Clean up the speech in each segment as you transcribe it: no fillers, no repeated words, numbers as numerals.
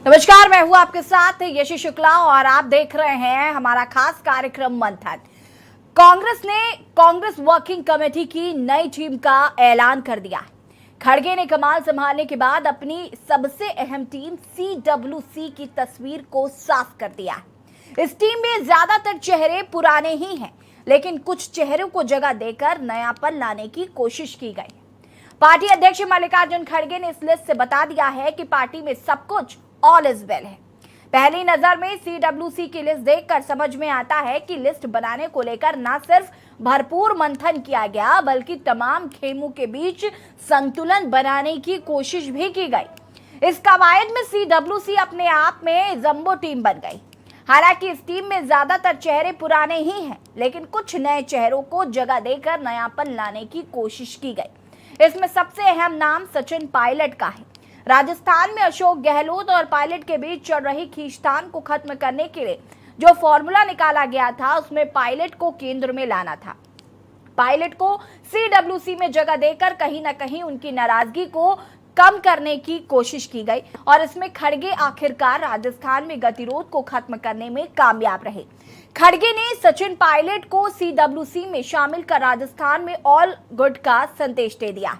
नमस्कार, मैं हूं आपके साथ यशी शुक्ला और आप देख रहे हैं हमारा खास कार्यक्रम मंथन। कांग्रेस वर्किंग कमेटी की नई टीम का ऐलान कर दिया। खड़गे ने कमान संभालने के बाद अपनी सबसे अहम टीम CWC की तस्वीर को साफ कर दिया। इस टीम में ज्यादातर चेहरे पुराने ही हैं, लेकिन कुछ चेहरों को जगह देकर नयापन लाने की कोशिश की गई। पार्टी अध्यक्ष मल्लिकार्जुन खड़गे ने इस लिस्ट से बता दिया है कि पार्टी में सब कुछ ऑल इज वेल है। पहली नजर में CWC की लिस्ट देखकर समझ में आता है कि लिस्ट बनाने को लेकर न सिर्फ भरपूर मंथन किया गया, बल्कि तमाम खेमों के बीच संतुलन बनाने की कोशिश भी की गई। इस कवायद में CWC अपने आप में जंबो टीम बन गई। हालांकि इस टीम में ज्यादातर चेहरे पुराने ही हैं, लेकिन कुछ नए चेहरों को जगह देकर नयापन लाने की कोशिश की गई। इसमें सबसे अहम नाम सचिन पायलट का है। राजस्थान में अशोक गहलोत और पायलट के बीच चल रही खींचतान को खत्म करने के लिए जो फॉर्मूला निकाला गया था, उसमें पायलट को केंद्र में लाना था। पायलट को CWC में जगह देकर कहीं ना कहीं उनकी नाराजगी को कम करने की कोशिश की गई और इसमें खड़गे आखिरकार राजस्थान में गतिरोध को खत्म करने में कामयाब रहे। खड़गे ने सचिन पायलट को CWC में शामिल कर राजस्थान में ऑल गुड का संदेश दे दिया।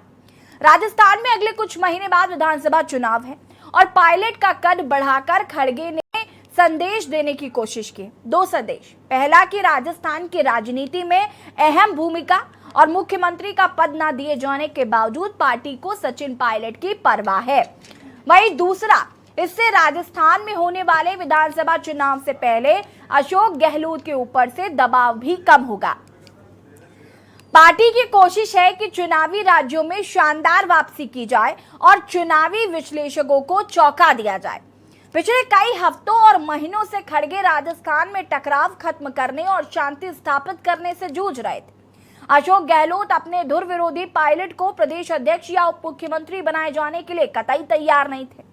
राजस्थान में अगले कुछ महीने बाद विधानसभा चुनाव है और पायलट का कद बढ़ाकर खड़गे ने संदेश देने की कोशिश की। दो संदेश। पहला कि राजस्थान की राजनीति में अहम भूमिका और मुख्यमंत्री का पद न दिए जाने के बावजूद पार्टी को सचिन पायलट की परवाह है। वहीं दूसरा, इससे राजस्थान में होने वाले विधानसभा चुनाव से पहले अशोक गहलोत के ऊपर से दबाव भी कम होगा। पार्टी की कोशिश है कि चुनावी राज्यों में शानदार वापसी की जाए और चुनावी विश्लेषकों को चौंका दिया जाए। पिछले कई हफ्तों और महीनों से खड़गे राजस्थान में टकराव खत्म करने और शांति स्थापित करने से जूझ रहे थे। अशोक गहलोत अपने धुर विरोधी पायलट को प्रदेश अध्यक्ष या उप मुख्यमंत्री बनाए जाने के लिए कतई तैयार नहीं थे।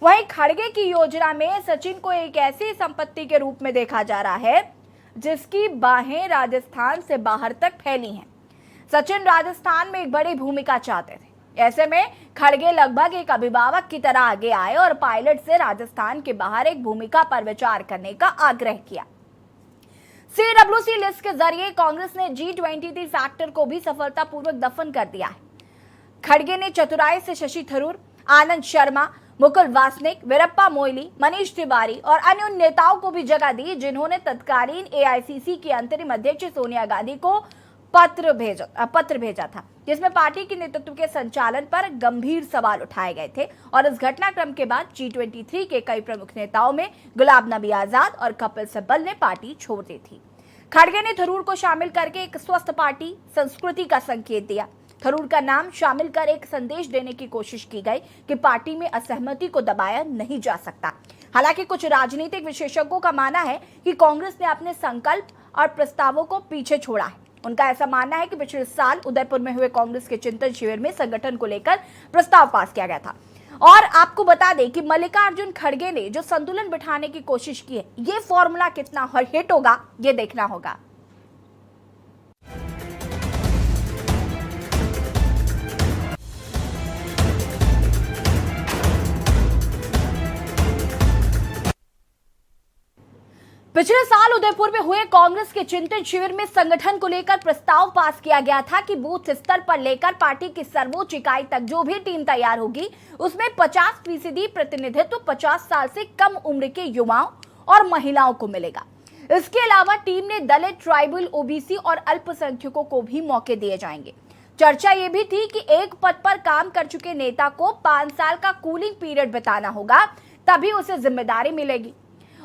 वहीं खड़गे की योजना में सचिन को एक ऐसी संपत्ति के रूप में देखा जा रहा है जिसकी बाहें राजस्थान से बाहर तक फैली हैं। सचिन राजस्थान में एक बड़ी भूमिका चाहते थे। ऐसे में खड़गे लगभग एक अभिभावक की तरह आगे आए और पायलट से राजस्थान के बाहर एक भूमिका पर विचार करने का आग्रह किया। CWC लिस्ट के जरिए कांग्रेस ने G23 फैक्टर को भी सफलतापूर्वक दफन कर दिया है। खड़गे ने चतुराई से शशि थरूर, आनंद शर्मा, मुकुल वासनिक, वीरप्पा मोइली, मनीष तिवारी और अन्य नेताओं को भी जगह दी, जिन्होंने तत्कालीन AICC की अंतरिम अध्यक्ष सोनिया गांधी को पत्र भेजा था, जिसमें पार्टी के नेतृत्व के संचालन पर गंभीर सवाल उठाए गए थे। और इस घटनाक्रम के बाद G23 के कई प्रमुख नेताओं में गुलाम नबी आजाद और कपिल सिब्बल ने पार्टी छोड़ दी थी। खड़गे ने थरूर को शामिल करके एक स्वस्थ पार्टी संस्कृति का संकेत दिया। थरूर का नाम शामिल कर एक संदेश देने की कोशिश की गई कि पार्टी में असहमति को दबाया नहीं जा सकता। हालांकि कुछ राजनीतिक विशेषज्ञों का मानना है कि कांग्रेस ने अपने संकल्प और प्रस्तावों को पीछे छोड़ा है। उनका ऐसा मानना है कि पिछले साल उदयपुर में हुए कांग्रेस के चिंतन शिविर में संगठन को लेकर प्रस्ताव पास किया गया था। और आपको बता दें कि मल्लिकार्जुन खड़गे ने जो संतुलन बिठाने की कोशिश की है, ये फॉर्मूला कितना हिट होगा, ये देखना होगा। पिछले साल उदयपुर में हुए कांग्रेस के चिंतन शिविर में संगठन को लेकर प्रस्ताव पास किया गया था कि बूथ स्तर पर लेकर पार्टी की सर्वोच्च इकाई तक जो भी टीम तैयार होगी, उसमें 50% प्रतिनिधित्व 50 साल से कम उम्र के युवाओं और महिलाओं को मिलेगा। इसके अलावा टीम ने दलित, ट्राइबल, OBC और अल्पसंख्यकों को भी मौके दिए जाएंगे। चर्चा ये भी थी कि एक पद पर काम कर चुके नेता को 5 साल का कूलिंग पीरियड बिताना होगा, तभी उसे जिम्मेदारी मिलेगी।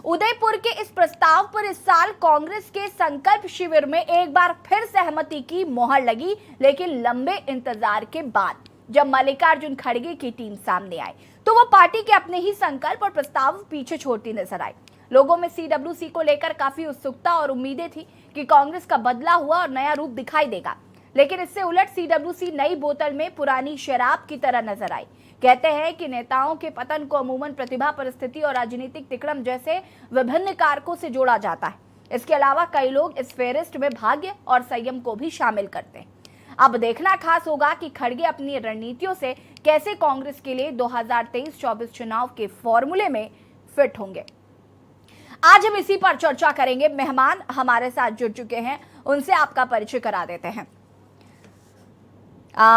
उदयपुर के इस प्रस्ताव पर इस साल कांग्रेस के संकल्प शिविर में एक बार फिर सहमति की मोहर लगी, लेकिन लंबे इंतजार के बाद जब मल्लिकार्जुन खड़गे की टीम सामने आई तो वो पार्टी के अपने ही संकल्प और प्रस्ताव पीछे छोड़ती नजर आई। लोगों में CWC को लेकर काफी उत्सुकता और उम्मीदें थी कि कांग्रेस का बदला हुआ और नया रूप दिखाई देगा, लेकिन इससे उलट CWC नई बोतल में पुरानी शराब की तरह नजर आई। कहते हैं कि नेताओं के पतन को अमूमन प्रतिभा, परिस्थिति और राजनीतिक तिकड़म जैसे विभिन्न कारकों से जोड़ा जाता है। इसके अलावा कई लोग इस फेहरिस्त में भाग्य और संयम को भी शामिल करते हैं। अब देखना खास होगा कि खड़गे अपनी रणनीतियों से कैसे कांग्रेस के लिए 2023-24 चुनाव के फॉर्मूले में फिट होंगे। आज हम इसी पर चर्चा करेंगे। मेहमान हमारे साथ जुड़ चुके हैं, उनसे आपका परिचय करा देते हैं।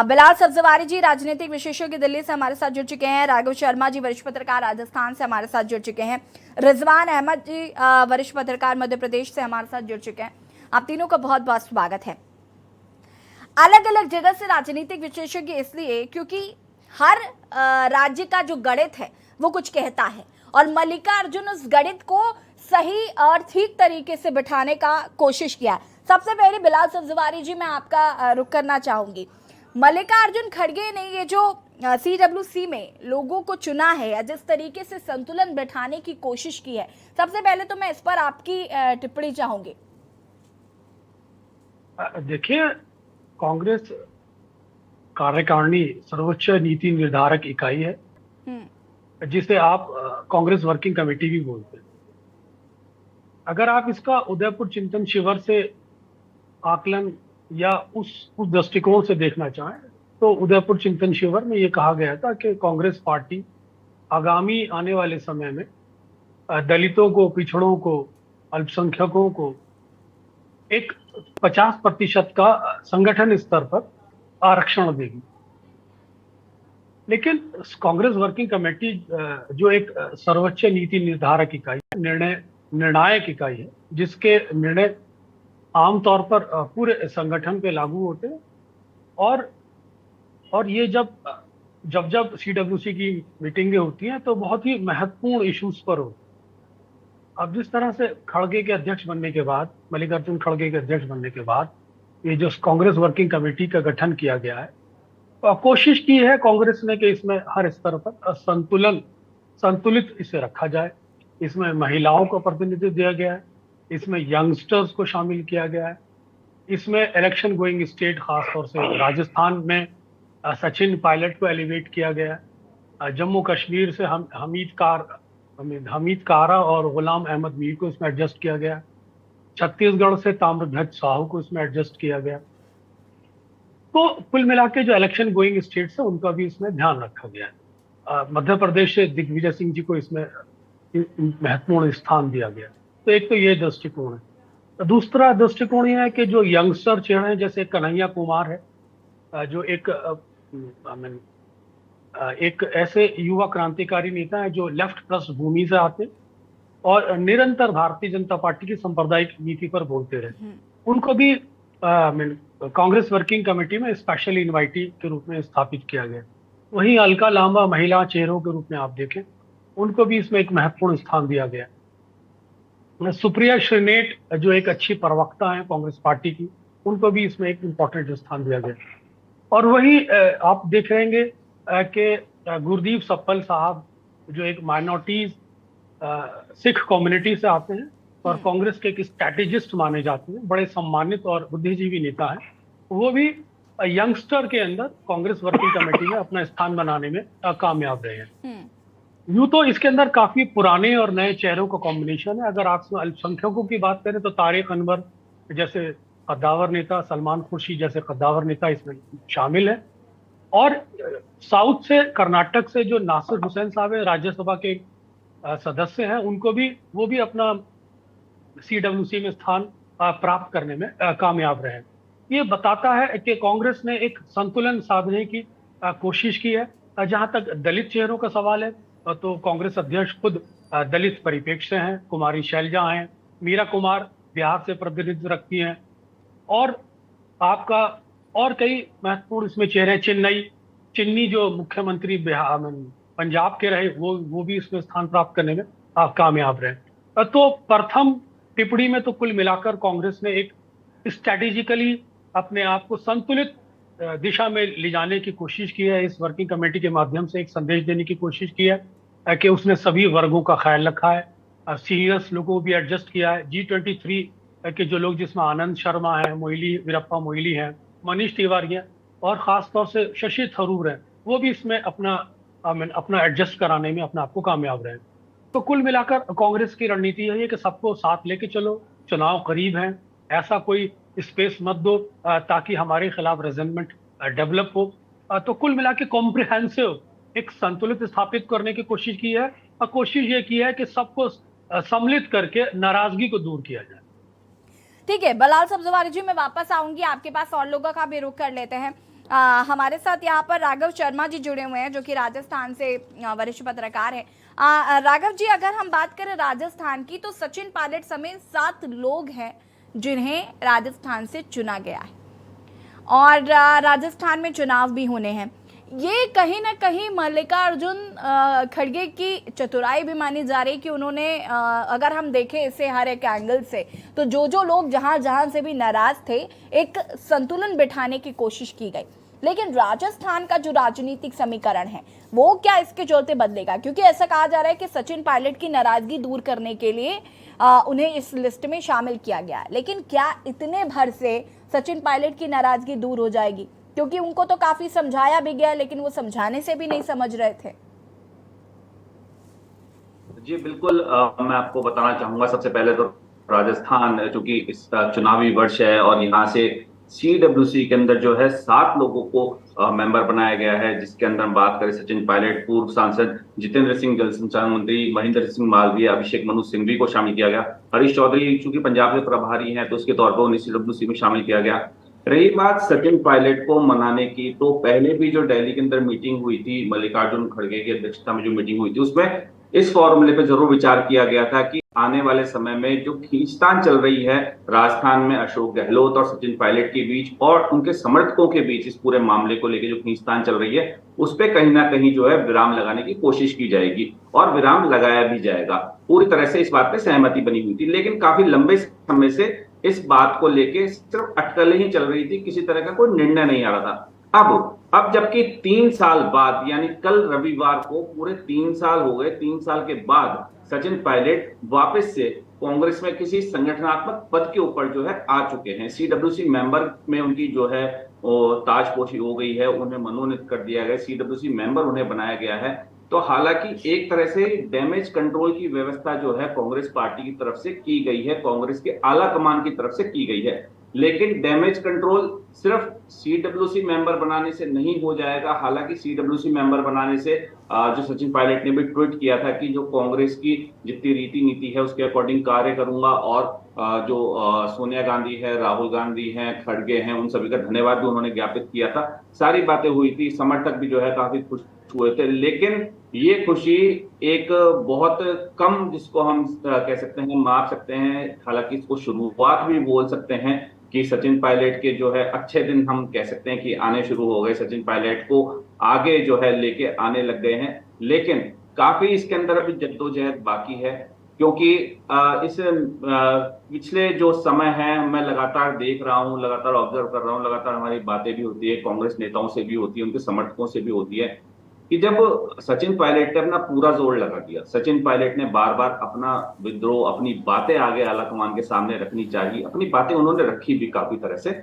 बिलाल सब्जवारी जी राजनीतिक विशेषज्ञ दिल्ली से हमारे साथ जुड़ चुके हैं। राघव शर्मा जी वरिष्ठ पत्रकार राजस्थान से हमारे साथ जुड़ चुके हैं। रिजवान अहमद जी वरिष्ठ पत्रकार मध्य प्रदेश से हमारे साथ जुड़ चुके हैं। आप तीनों का बहुत बहुत स्वागत है। अलग अलग जगह से राजनीतिक विशेषज्ञ इसलिए क्योंकि हर राज्य का जो गणित है वो कुछ कहता है और मल्लिकार्जुन उस गणित को सही और ठीक तरीके से बिठाने का कोशिश किया। सबसे पहले बिलाल सब्जवारी जी मैं आपका रुख करना चाहूंगी। मल्लिकार्जुन खड़गे ने ये जो CWC में लोगों को चुना है या जिस तरीके से संतुलन बिठाने की कोशिश की है, सबसे पहले तो मैं इस पर आपकी टिप्पणी चाहूंगी। देखिए, कांग्रेस कार्यकारिणी सर्वोच्च नीति निर्धारक इकाई है, जिसे आप कांग्रेस वर्किंग कमेटी भी बोलते हैं। अगर आप इसका उदयपुर चिंतन शिविर से आकलन या उस दृष्टिकोण से देखना चाहें तो उदयपुर चिंतन शिविर में ये कहा गया था कि कांग्रेस पार्टी आगामी आने वाले समय में दलितों को, पिछड़ों को, अल्पसंख्यकों को एक 50% का संगठन स्तर पर आरक्षण देगी। लेकिन कांग्रेस वर्किंग कमेटी जो एक सर्वोच्च नीति निर्धारक इकाई है, निर्णायक इकाई है, जिसके निर्णय आमतौर पर पूरे संगठन पे लागू होते हैं और ये जब CWC की मीटिंगें होती हैं तो बहुत ही महत्वपूर्ण इश्यूज पर होती है। अब जिस तरह से खड़गे के अध्यक्ष बनने के बाद, मल्लिकार्जुन खड़गे के अध्यक्ष बनने के बाद ये जो कांग्रेस वर्किंग कमेटी का गठन किया गया है, कोशिश की है कांग्रेस ने कि इसमें हर स्तर पर संतुलित इसे रखा जाए। इसमें महिलाओं को प्रतिनिधित्व दिया गया है, इसमें यंगस्टर्स को शामिल किया गया है, इसमें इलेक्शन गोइंग स्टेट खासतौर से राजस्थान में सचिन पायलट को एलिवेट किया गया है। जम्मू कश्मीर से हमीद कारा और गुलाम अहमद मीर को इसमें एडजस्ट किया गया। छत्तीसगढ़ से ताम्रध्वज साहू को इसमें एडजस्ट किया गया। तो कुल मिला के जो इलेक्शन गोइंग स्टेट्स है उनका भी इसमें ध्यान रखा गया है। मध्य प्रदेश से दिग्विजय सिंह जी को इसमें महत्वपूर्ण स्थान दिया गया। तो एक तो ये दृष्टिकोण है। तो दूसरा दृष्टिकोण यह है कि जो यंगस्टर चेहरे हैं, जैसे कन्हैया कुमार है, जो एक ऐसे युवा क्रांतिकारी नेता है जो लेफ्ट पृष्ठभूमि से आते और निरंतर भारतीय जनता पार्टी की सांप्रदायिक नीति पर बोलते रहे। उनको भी कांग्रेस वर्किंग कमेटी में स्पेशल इनवाइटी के रूप में स्थापित किया गया। वहीं अलका लांबा महिला चेहरों के रूप में आप देखें, उनको भी इसमें एक महत्वपूर्ण स्थान दिया गया। सुप्रिया श्रीनेट जो एक अच्छी प्रवक्ता है कांग्रेस पार्टी की, उनको भी इसमें एक इम्पोर्टेंट स्थान दिया गया। और वही आप देख रहेंगे कि गुरदीप सप्पल साहब जो एक माइनॉरिटीज सिख कम्युनिटी से आते हैं और कांग्रेस के एक स्ट्रैटेजिस्ट माने जाते हैं, बड़े सम्मानित और बुद्धिजीवी नेता हैं, वो भी यंगस्टर के अंदर कांग्रेस वर्किंग कमेटी में अपना स्थान बनाने में कामयाब रहे हैं। यूं तो इसके अंदर काफी पुराने और नए चेहरों का कॉम्बिनेशन है। अगर आप अल्पसंख्यकों की बात करें तो तारिक अनवर जैसे कद्दावर नेता, सलमान खुर्शीद जैसे कद्दावर नेता इसमें शामिल है। और साउथ से, कर्नाटक से जो नासिर हुसैन साहब है, राज्यसभा के सदस्य हैं, उनको भी वो भी अपना CWC में स्थान प्राप्त करने में कामयाब रहे। ये बताता है कि कांग्रेस ने एक संतुलन साधने की कोशिश की है। जहां तक दलित चेहरों का सवाल है तो कांग्रेस अध्यक्ष खुद दलित परिप्रेक्ष्य से हैं। कुमारी शैलजा हैं, मीरा कुमार बिहार से प्रतिनिधित्व रखती हैं, और आपका और कई महत्वपूर्ण इसमें चेहरे, चिन्नी जो मुख्यमंत्री पंजाब के रहे, वो भी इसमें स्थान प्राप्त करने में कामयाब रहे। तो प्रथम टिप्पणी में तो कुल मिलाकर कांग्रेस ने एक स्ट्रैटेजिकली अपने आप को संतुलित दिशा में ले जाने की कोशिश की है। इस वर्किंग कमेटी के माध्यम से एक संदेश देने की कोशिश की है कि उसने सभी वर्गों का ख्याल रखा है, सीनियर्स लोगों को भी एडजस्ट किया है। G23 के जो लोग, जिसमें आनंद शर्मा है, वीरप्पा मोइली हैं, मनीष तिवारी हैं और खासतौर से शशि थरूर हैं, वो भी इसमें अपना एडजस्ट कराने में अपने आप को कामयाब रहे। तो कुल मिलाकर कांग्रेस की रणनीति यही है कि सबको साथ लेके चलो, चुनाव करीब हैं, ऐसा कोई स्पेस मत दो ताकि हमारे खिलाफ रेजेंटमेंट डेवलप हो। तो कुल मिला के कॉम्प्रिहेंसिव एक संतुलित स्थापित करने की कोशिश की है कोशिश ये की है कि सबको सम्मिलित करके नाराजगी को दूर किया जाए। ठीक है बलाल सब्जवारी जी, मैं वापस आऊंगी आपके पास, और लोगों का भी रुख कर लेते हैं। हमारे साथ यहाँ पर राघव शर्मा जी जुड़े हुए हैं, जो कि राजस्थान से वरिष्ठ पत्रकार हैं। राघव जी, अगर हम बात करें राजस्थान की, तो सचिन पायलट समेत 7 लोग हैं जिन्हें राजस्थान से चुना गया है, और राजस्थान में चुनाव भी होने हैं। ये कहीं ना कहीं मल्लिकार्जुन खड़गे की चतुराई भी मानी जा रही कि उन्होंने अगर हम देखें इसे हर एक एंगल से, तो जो लोग जहां जहां से भी नाराज थे, एक संतुलन बिठाने की कोशिश की गई। लेकिन राजस्थान का जो राजनीतिक समीकरण है वो क्या इसके चलते बदलेगा? क्योंकि ऐसा कहा जा रहा है कि सचिन पायलट की नाराजगी दूर करने के लिए उन्हें इस लिस्ट में शामिल किया गया है। लेकिन क्या इतने भर से सचिन पायलट की नाराजगी दूर हो जाएगी? क्योंकि उनको तो काफी समझाया भी गया, लेकिन वो समझाने से भी नहीं समझ रहे थे। जी बिल्कुल, मैं आपको बताना चाहूंगा सबसे पहले तो राजस्थान चूंकि इस चुनावी वर्ष है और यहाँ से CWC के अंदर जो है 7 लोगों को मेंबर बनाया गया है, जिसके अंदर हम बात करें सचिन पायलट, पूर्व सांसद जितेंद्र सिंह, जल संसाधन मंत्री महेंद्र सिंह मालवीय, अभिषेक मनु सिंघवी को शामिल किया गया। हरीश चौधरी चूंकि पंजाब के प्रभारी हैं तो उसके तौर पर उन्हें CWC में शामिल किया गया। रही बात सचिन पायलट को मनाने की, तो पहले भी जो दिल्ली के अंदर मीटिंग हुई थी, मल्लिकार्जुन खड़गे की अध्यक्षता में जो मीटिंग हुई थी, उसमें इस फॉर्मूले पे जरूर विचार किया गया था कि आने वाले समय में जो खींचतान चल रही है राजस्थान में अशोक गहलोत और सचिन पायलट के बीच और उनके समर्थकों के बीच, इस पूरे मामले को लेकर जो खींचतान चल रही है उस पे कहीं ना कहीं जो है विराम लगाने की कोशिश की जाएगी और विराम लगाया भी जाएगा। पूरी तरह से इस बात पे सहमति बनी हुई थी, लेकिन काफी लंबे समय से इस बात को लेके सिर्फ अटकलें ही चल रही थी, किसी तरह का कोई निर्णय नहीं आ रहा था। अब जबकि 3 साल बाद, यानी कल रविवार को पूरे 3 साल हो गए, 3 साल के बाद सचिन पायलट वापस से कांग्रेस में किसी संगठनात्मक पद के ऊपर जो है आ चुके हैं। CWC मेंबर में उनकी जो है ताजपोशी हो गई है, उन्हें मनोनीत कर दिया गया, CWC मेंबर उन्हें बनाया गया है। तो हालांकि एक तरह से डैमेज कंट्रोल की व्यवस्था जो है कांग्रेस पार्टी की तरफ से की गई है, कांग्रेस के आला कमान की तरफ से की गई है, लेकिन डैमेज कंट्रोल सिर्फ CWC मेंबर बनाने से नहीं हो जाएगा। हालांकि CWC मेंबर बनाने से जो सचिन पायलट ने भी ट्वीट किया था कि जो कांग्रेस की जितनी रीति नीति है उसके अकॉर्डिंग कार्य करूंगा, और जो सोनिया गांधी है, राहुल गांधी हैं, खड़गे हैं, उन सभी का धन्यवाद भी उन्होंने ज्ञापित किया था। सारी बातें हुई थी, समर्थक भी जो है काफी खुश हुए थे, लेकिन ये खुशी एक बहुत कम, जिसको हम कह सकते हैं, माप सकते हैं, हालांकि इसको शुरुआत भी बोल सकते हैं कि सचिन पायलट के जो है अच्छे दिन हम कह सकते हैं कि आने शुरू हो गए, सचिन पायलट को आगे जो है लेके आने लग गए हैं। लेकिन काफी इसके अंदर अभी जद्दोजहद बाकी है, क्योंकि इस पिछले जो समय है मैं लगातार देख रहा हूं, लगातार ऑब्जर्व कर रहा हूं, लगातार हमारी बातें भी होती है, कांग्रेस नेताओं से भी होती है, उनके समर्थकों से भी होती है, कि जब सचिन पायलट ने अपना पूरा जोर लगा दिया, सचिन पायलट ने बार बार अपना विद्रोह, अपनी बातें आगे आलाकमान के सामने रखनी चाहिए, अपनी बातें उन्होंने रखी भी काफी तरह से,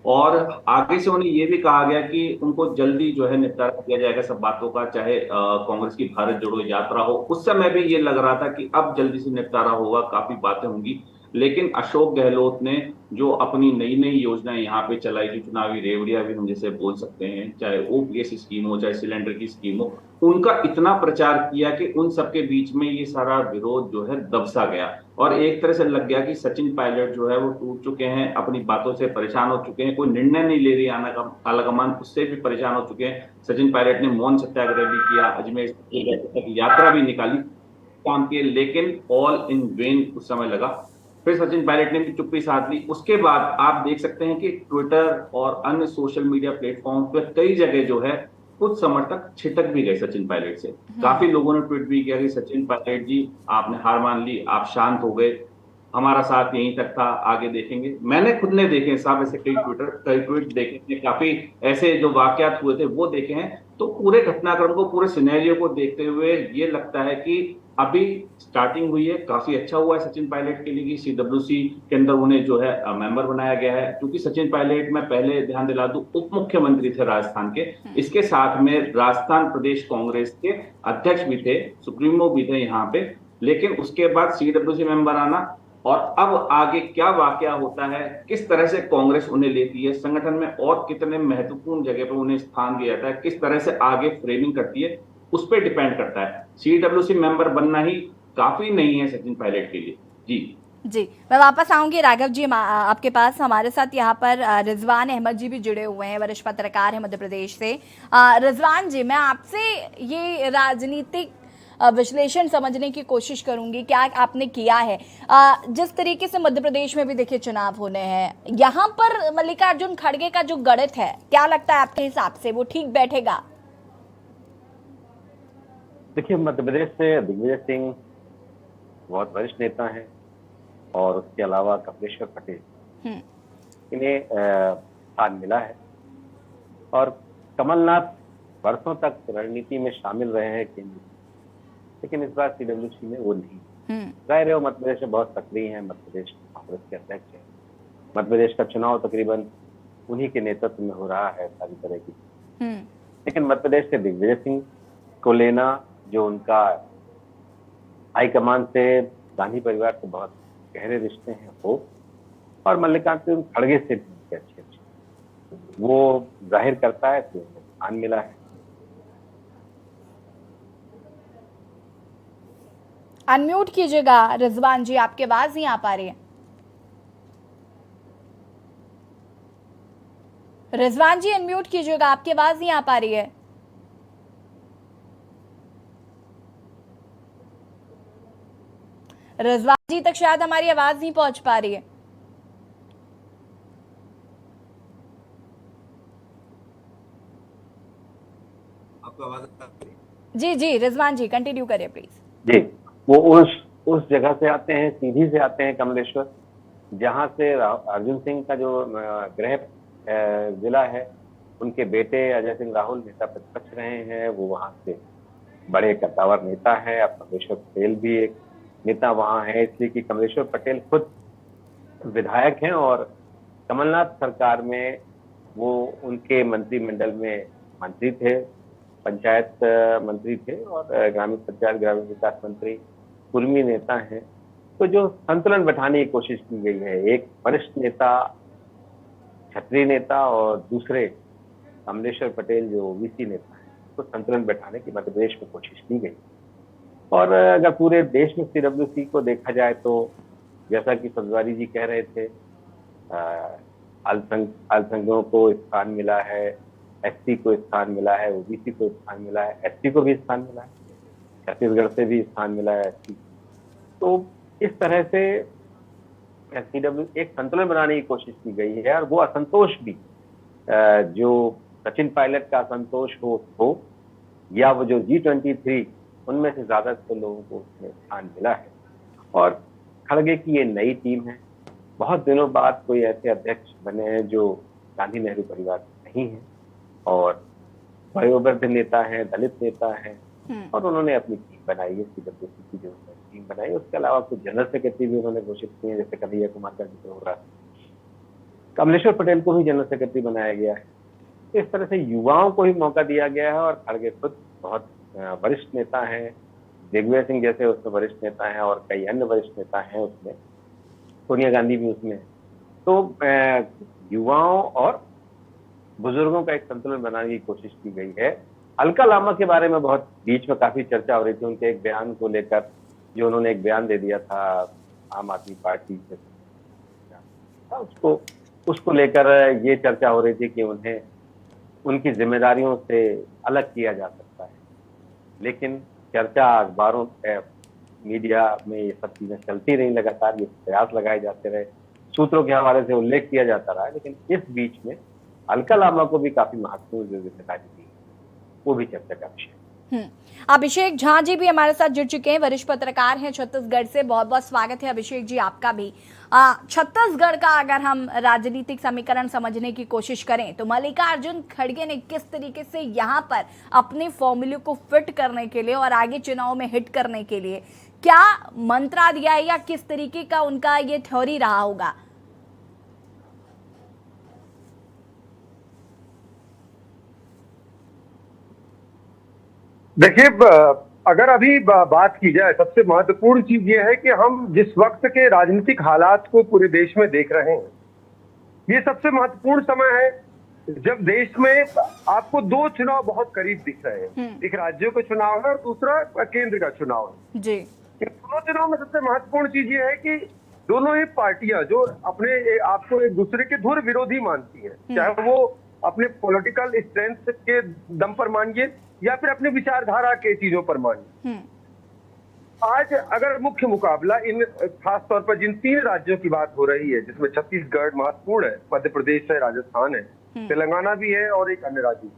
और आगे से उन्हें यह भी कहा गया कि उनको जल्दी जो है निपटारा किया जाएगा सब बातों का, चाहे कांग्रेस की भारत जोड़ो यात्रा हो। उस समय भी ये लग रहा था कि अब जल्दी से निपटारा होगा, काफी बातें होंगी, लेकिन अशोक गहलोत ने जो अपनी नई नई योजनाएं यहाँ पे चलाई, जो चुनावी रेवड़ियां भी हम जैसे बोल सकते हैं, चाहे OPS स्कीम हो, चाहे सिलेंडर की स्कीम हो, उनका इतना प्रचार किया कि उन सबके बीच में ये सारा विरोध जो है दबसा गया, और एक तरह से लग गया कि सचिन पायलट जो है वो टूट चुके हैं, अपनी बातों से परेशान हो चुके हैं, कोई निर्णय नहीं ले रही आलाकमान, उससे भी परेशान हो चुके हैं। सचिन पायलट ने मौन सत्याग्रह भी किया, अजमेर तक यात्रा भी निकाली काम के, लेकिन ऑल इन वेन उस समय लगा। फिर सचिन पायलट ने भी चुप्पी साध ली। उसके बाद आप देख सकते हैं कि ट्विटर और अन्य सोशल मीडिया प्लेटफॉर्म पर कई जगह जो है कुछ समर्थक छिटक भी गए सचिन पायलट से। काफी लोगों ने ट्वीट भी किया कि सचिन पायलट जी आपने हार मान ली, आप शांत हो गए, हमारा साथ यहीं तक था, आगे देखेंगे। मैंने खुद ने देखे साहब ऐसे कई ट्वीट देखे, काफी ऐसे जो वाकयात हुए थे वो देखे हैं। तो पूरे घटनाक्रम को, पूरे सिनेरियो को देखते हुए ये लगता है कि अभी स्टार्टिंग हुई है, काफी अच्छा हुआ है सचिन पायलट के लिए कि CWC के अंदर उन्हें जो है मेंबर बनाया गया है। क्योंकि सचिन पायलट, मैं पहले ध्यान दिला दूं, उप मुख्यमंत्री थे राजस्थान के, इसके साथ में राजस्थान प्रदेश कांग्रेस के अध्यक्ष भी थे, सुप्रीमो भी थे यहाँ पे, लेकिन उसके बाद CWC मेंबर आना, और अब आगे क्या वाकया होता है, किस तरह से कांग्रेस उन्हें लेती है संगठन में, और कितने महत्वपूर्ण जगह पर उन्हें स्थान दिया जाता है, किस तरह से आगे फ्रेमिंग करती है, उस पर डिपेंड करता है। CWC मेंबर बनना ही काफी नहीं है सचिन पायलट के लिए। जी, मैं वापस आऊंगी राघव जी आपके पास। हमारे साथ यहाँ पर रिजवान अहमद जी भी जुड़े हुए हैं, वरिष्ठ पत्रकार हैं मध्य प्रदेश से। रिजवान जी, मैं आपसे ये राजनीतिक विश्लेषण समझने की कोशिश करूंगी, क्या आपने किया है। जिस तरीके से मध्य प्रदेश में भी देखिए चुनाव होने हैं, यहाँ पर मल्लिकार्जुन खड़गे का जो गणित है, क्या लगता है आपके हिसाब से वो ठीक बैठेगा? देखिए, मध्य प्रदेश से दिग्विजय सिंह बहुत वरिष्ठ नेता हैं और उसके अलावा कपिलेश्वर पटेल, इन्हें स्थान मिला है। और कमलनाथ वर्षों तक रणनीति में शामिल रहे हैं केंद्र, लेकिन इस बार CWC में वो नहीं। जाहिर है वो मध्य प्रदेश में बहुत सक्रिय हैं, मध्य प्रदेश कांग्रेस के अध्यक्ष हैं। मध्य प्रदेश का चुनाव तकरीबन उन्हीं के नेतृत्व में हो रहा है सारी तरह की। लेकिन मध्य प्रदेश से दिग्विजय सिंह को लेना, जो उनका हाईकमान से गांधी परिवार से बहुत गहरे रिश्ते हैं वो, और मल्लिकार्जुन खड़गे से भी अच्छे वो जाहिर करता है कि उन्हें स्थान मिला है। अनम्यूट कीजिएगा रिजवान जी, आपकी आवाज नहीं आ पा रही है। रिजवान जी अनम्यूट कीजिएगा, आपकी आवाज नहीं आ पा रही है। रिजवान जी तक शायद हमारी आवाज नहीं पहुंच पा रही है। आपको आवाज? जी, रिजवान जी कंटिन्यू करिए प्लीज। जी, वो उस जगह से आते हैं, सीधी से आते हैं कमलेश्वर, जहां से अर्जुन सिंह का जो गृह जिला है, उनके बेटे अजय सिंह राहुल नेता प्रतिपक्ष रहे हैं, वो वहां से बड़े कद्दावर नेता है। अब कमलेश्वर पटेल भी एक नेता वहां है, इसलिए कि कमलेश्वर पटेल खुद विधायक हैं और कमलनाथ सरकार में वो उनके मंत्रिमंडल में मंत्री थे, पंचायत मंत्री थे और ग्रामीण पंचायत ग्रामीण विकास मंत्री, कुर्मी नेता हैं। तो जो संतुलन बैठाने की कोशिश की गई है, एक वरिष्ठ नेता, क्षत्रिय नेता और दूसरे कमलेश्वर पटेल जो ओबीसी नेता है, तो संतुलन बैठाने की मध्य प्रदेश में कोशिश की गई। और अगर पूरे देश में CWC को देखा जाए तो जैसा कि सब्जवारी जी कह रहे थे, अल्पसंख्यकों को स्थान मिला है, SC को स्थान मिला है, OBC को स्थान मिला है, SC को भी स्थान मिला है, छत्तीसगढ़ से भी स्थान मिला है SC। तो इस तरह से CWC एक संतुलन बनाने की कोशिश की गई है। और वो असंतोष भी जो सचिन पायलट का असंतोष हो या वो जो G23, उनमें से ज्यादातर लोगों को उसमें स्थान मिला है। और खड़गे की ये नई टीम है, बहुत दिनों बाद कोई ऐसे अध्यक्ष बने हैं जो गांधी नेहरू परिवार से नहीं है और वयोवृद्ध नेता है, दलित नेता है, और उन्होंने अपनी टीम बनाई है, CWC की जो टीम बनाई। उसके अलावा कुछ जनरल सेक्रेटरी भी उन्होंने घोषित किए हैं, जैसे कन्हैया कुमार का जिक्र हो रहा है, कमलेश्वर पटेल को भी जनरल सेक्रेटरी बनाया गया है। इस तरह से युवाओं को ही मौका दिया गया है और खड़गे खुद बहुत वरिष्ठ नेता हैं, दिग्विजय सिंह जैसे उसमें वरिष्ठ नेता हैं और कई अन्य वरिष्ठ नेता हैं उसमें, सोनिया गांधी भी उसमें। तो युवाओं और बुजुर्गों का एक संतुलन बनाने की कोशिश की गई है। अलका लामा के बारे में बहुत बीच में काफी चर्चा हो रही थी, उनके एक बयान को लेकर, जो उन्होंने एक बयान दे दिया था आम आदमी पार्टी से, उसको लेकर ये चर्चा हो रही थी कि उन्हें उनकी जिम्मेदारियों से अलग किया जा सकता है। लेकिन चर्चा अखबारों मीडिया में ये सब चीजें चलती रही, लगातार ये प्रयास लगाए जाते रहे, सूत्रों के हवाले से उल्लेख किया जाता रहा। लेकिन इस बीच में अलका लामा को भी काफी महत्वपूर्ण जिम्मेदारी दी, वो भी चर्चा का विषय। अभिषेक झा जी भी हमारे साथ जुड़ चुके हैं, वरिष्ठ पत्रकार हैं छत्तीसगढ़ से। बहुत बहुत स्वागत है अभिषेक जी आपका भी। छत्तीसगढ़ का अगर हम राजनीतिक समीकरण समझने की कोशिश करें तो मल्लिकार्जुन खड़गे ने किस तरीके से यहाँ पर अपने फॉर्मूले को फिट करने के लिए और आगे चुनाव में हिट करने के लिए क्या मंत्रा दिया है या किस तरीके का उनका ये थ्योरी रहा होगा? देखिए, अगर अभी बात की जाए, सबसे महत्वपूर्ण चीज ये है कि हम जिस वक्त के राजनीतिक हालात को पूरे देश में देख रहे हैं, ये सबसे महत्वपूर्ण समय है जब देश में आपको दो चुनाव बहुत करीब दिख रहे हैं, एक राज्यों का चुनाव है और दूसरा केंद्र का चुनाव है जी। इन दोनों चुनाव में सबसे महत्वपूर्ण चीज ये है कि दोनों ही पार्टियां जो अपने आपको एक दूसरे के धुर विरोधी मानती हैं, चाहे वो अपने पॉलिटिकल स्ट्रेंथ के दम पर मानिए या फिर अपने विचारधारा के चीजों पर मानिए। आज अगर मुख्य मुकाबला इन खास तौर पर जिन 3 राज्यों की बात हो रही है, जिसमें छत्तीसगढ़ महत्वपूर्ण है, मध्य प्रदेश है, राजस्थान है, तेलंगाना भी है और एक अन्य राज्य,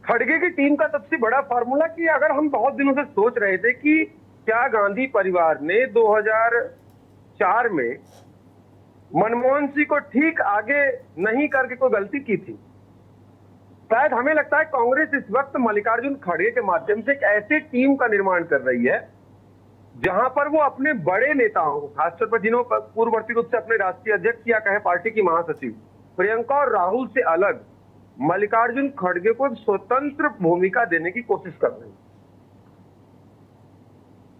खड़गे की टीम का सबसे बड़ा फार्मूला कि अगर हम बहुत दिनों से सोच रहे थे कि क्या गांधी परिवार ने 2004 में मनमोहन सिंह को ठीक आगे नहीं करके कोई गलती की थी, शायद हमें लगता है कांग्रेस इस वक्त मल्लिकार्जुन खड़गे के माध्यम से एक ऐसी टीम का निर्माण कर रही है जहां पर वो अपने बड़े नेताओं, खासतौर पर जिन्हों पूर्ववर्ती रूप से अपने राष्ट्रीय अध्यक्ष या कहे पार्टी की महासचिव प्रियंका और राहुल से अलग मल्लिकार्जुन खड़गे को एक स्वतंत्र भूमिका देने की कोशिश कर रहे हैं।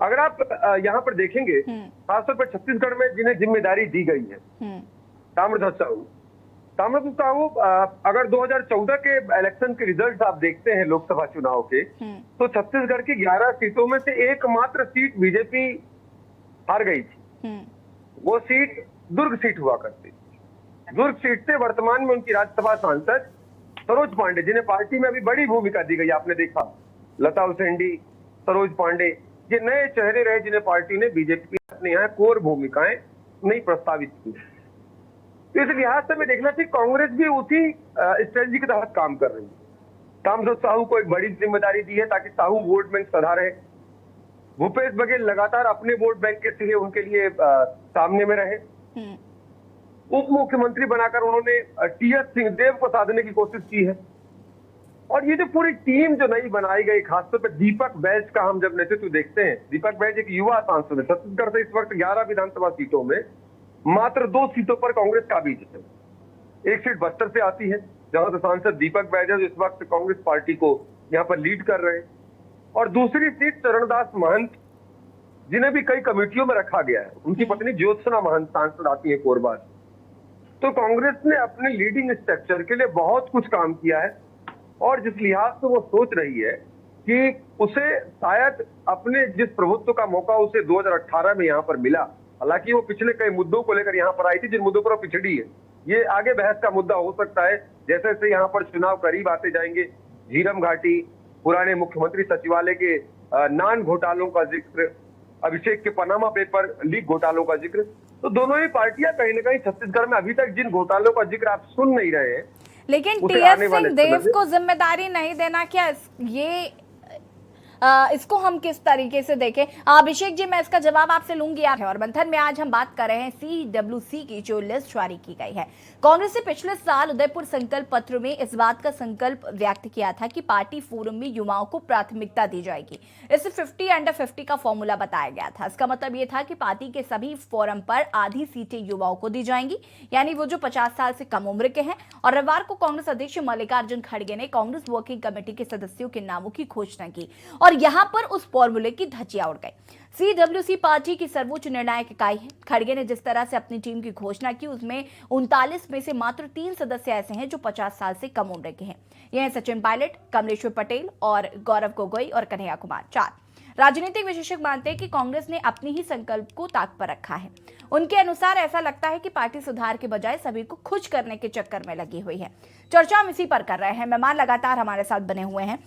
अगर आप यहाँ पर देखेंगे, खासतौर पर छत्तीसगढ़ में जिन्हें जिम्मेदारी दी गई है, ताम्रध्वज साहू अगर 2014 के इलेक्शन के रिजल्ट आप देखते हैं लोकसभा चुनाव के, तो छत्तीसगढ़ की 11 सीटों में से एकमात्र सीट बीजेपी हार गई थी। वो सीट दुर्ग सीट हुआ करती। दुर्ग सीट से वर्तमान में उनकी राज्यसभा सांसद सरोज पांडे, जिन्हें पार्टी में अभी बड़ी भूमिका दी गई, आपने देखा लता उसेंडी, सरोज पांडे, ये नए चेहरे रहे जिन्हें पार्टी ने बीजेपी अपने यहाँ कोर भूमिकाएं नहीं प्रस्तावित की। तो इस लिहाज से मैं देखना चाहिए कांग्रेस भी उसी स्ट्रेटजी के तहत काम कर रही है। ताम्रध्वज साहू को एक बड़ी जिम्मेदारी दी है ताकि साहू वोट बैंक सधा रहे। भूपेश बघेल लगातार अपने वोट बैंक के सिरे उनके लिए सामने में रहे। उप मुख्यमंत्री बनाकर उन्होंने टीएस सिंहदेव को साधने की कोशिश की है। और ये जो पूरी टीम जो नई बनाई गई, खासतौर पर दीपक बैज का हम जब नेतृत्व देखते हैं, दीपक बैज एक युवा सांसद है। छत्तीसगढ़ से इस वक्त 11 विधानसभा सीटों में मात्र 2 सीटों पर कांग्रेस काबिज है। एक सीट बस्तर से आती है जहां से सांसद दीपक बैज है, जो इस वक्त कांग्रेस पार्टी को यहाँ पर लीड कर रहे हैं, और दूसरी सीट चरणदास महंत, जिन्हें भी कई कमेटियों में रखा गया है। उनकी पत्नी ज्योत्सना महंत सांसद आती है कोरबा। तो कांग्रेस ने अपने लीडिंग स्ट्रक्चर के लिए बहुत कुछ काम किया है, और जिस लिहाज से वो सोच रही है कि उसे शायद अपने जिस प्रभुत्व का मौका उसे 2018 में यहाँ पर मिला, हालांकि वो पिछले कई मुद्दों को लेकर यहाँ पर आई थी जिन मुद्दों पर वो पिछड़ी है, ये आगे बहस का मुद्दा हो सकता है। जैसे जैसे यहाँ पर चुनाव करीब आते जाएंगे, झीरम घाटी, पुराने मुख्यमंत्री सचिवालय के नान घोटालों का जिक्र, अभिषेक के पनामा पेपर लीक घोटालों का जिक्र, तो दोनों ही पार्टियां कहीं ना कहीं छत्तीसगढ़ में अभी तक जिन घोटालों का जिक्र आप सुन नहीं रहे हैं, लेकिन टीएस सिंहदेव को जिम्मेदारी नहीं देना, क्या ये इसको हम किस तरीके से देखें? अभिषेक जी, मैं इसका जवाब आपसे लूंगी। और मंथन में आज हम बात कर रहे हैं सीडब्ल्यूसी की जो लिस्ट जारी की गई है। कांग्रेस ने पिछले साल उदयपुर संकल्प पत्र में इस बात का संकल्प व्यक्त किया था कि पार्टी फोरम में युवाओं को प्राथमिकता दी जाएगी। इसे 50 अंडर 50 का फॉर्मूला बताया गया था। इसका मतलब यह था कि पार्टी के सभी फोरम पर आधी सीटें युवाओं को दी जाएंगी, यानी वो जो 50 साल से कम उम्र के हैं। और रविवार को कांग्रेस अध्यक्ष मल्लिकार्जुन खड़गे ने कांग्रेस वर्किंग कमेटी के सदस्यों के नामों की घोषणा की और यहां पर उस फॉर्मूले की धज्जियां उड़ गई। सीडब्ल्यूसी पार्टी की सर्वोच्च निर्णायक इकाई है। खड़गे ने जिस तरह से अपनी टीम की घोषणा की, उसमें 39 में से मात्र 3 सदस्य ऐसे हैं जो 50 साल से कम उम्र के हैं। ये हैं सचिन पायलट, कमलेश्वर पटेल और गौरव गोगोई और कन्हैया कुमार। 4 राजनीतिक विशेषज्ञ मानते हैं कि कांग्रेस ने अपनी ही संकल्प को ताक पर रखा है। उनके अनुसार ऐसा लगता है कि पार्टी सुधार के बजाय सभी को खुश करने के चक्कर में लगी हुई है। चर्चा हम इसी पर कर रहे हैं। मेहमान लगातार हमारे साथ बने हुए हैं।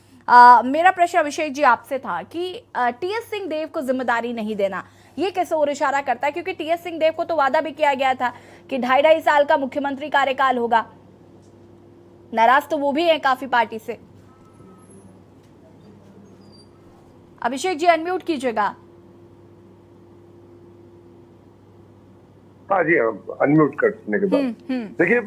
मेरा प्रश्न अभिषेक जी आपसे था कि टीएस सिंहदेव को जिम्मेदारी नहीं देना, ये किस ओर इशारा करता है? क्योंकि टीएस सिंहदेव को तो वादा भी किया गया था कि 2.5 साल का मुख्यमंत्री कार्यकाल होगा। नाराज तो वो भी है काफी पार्टी से। अभिषेक जी अनम्यूट कीजिएगा। हाँ जी, अनम्यूट करने के बाद देखिए,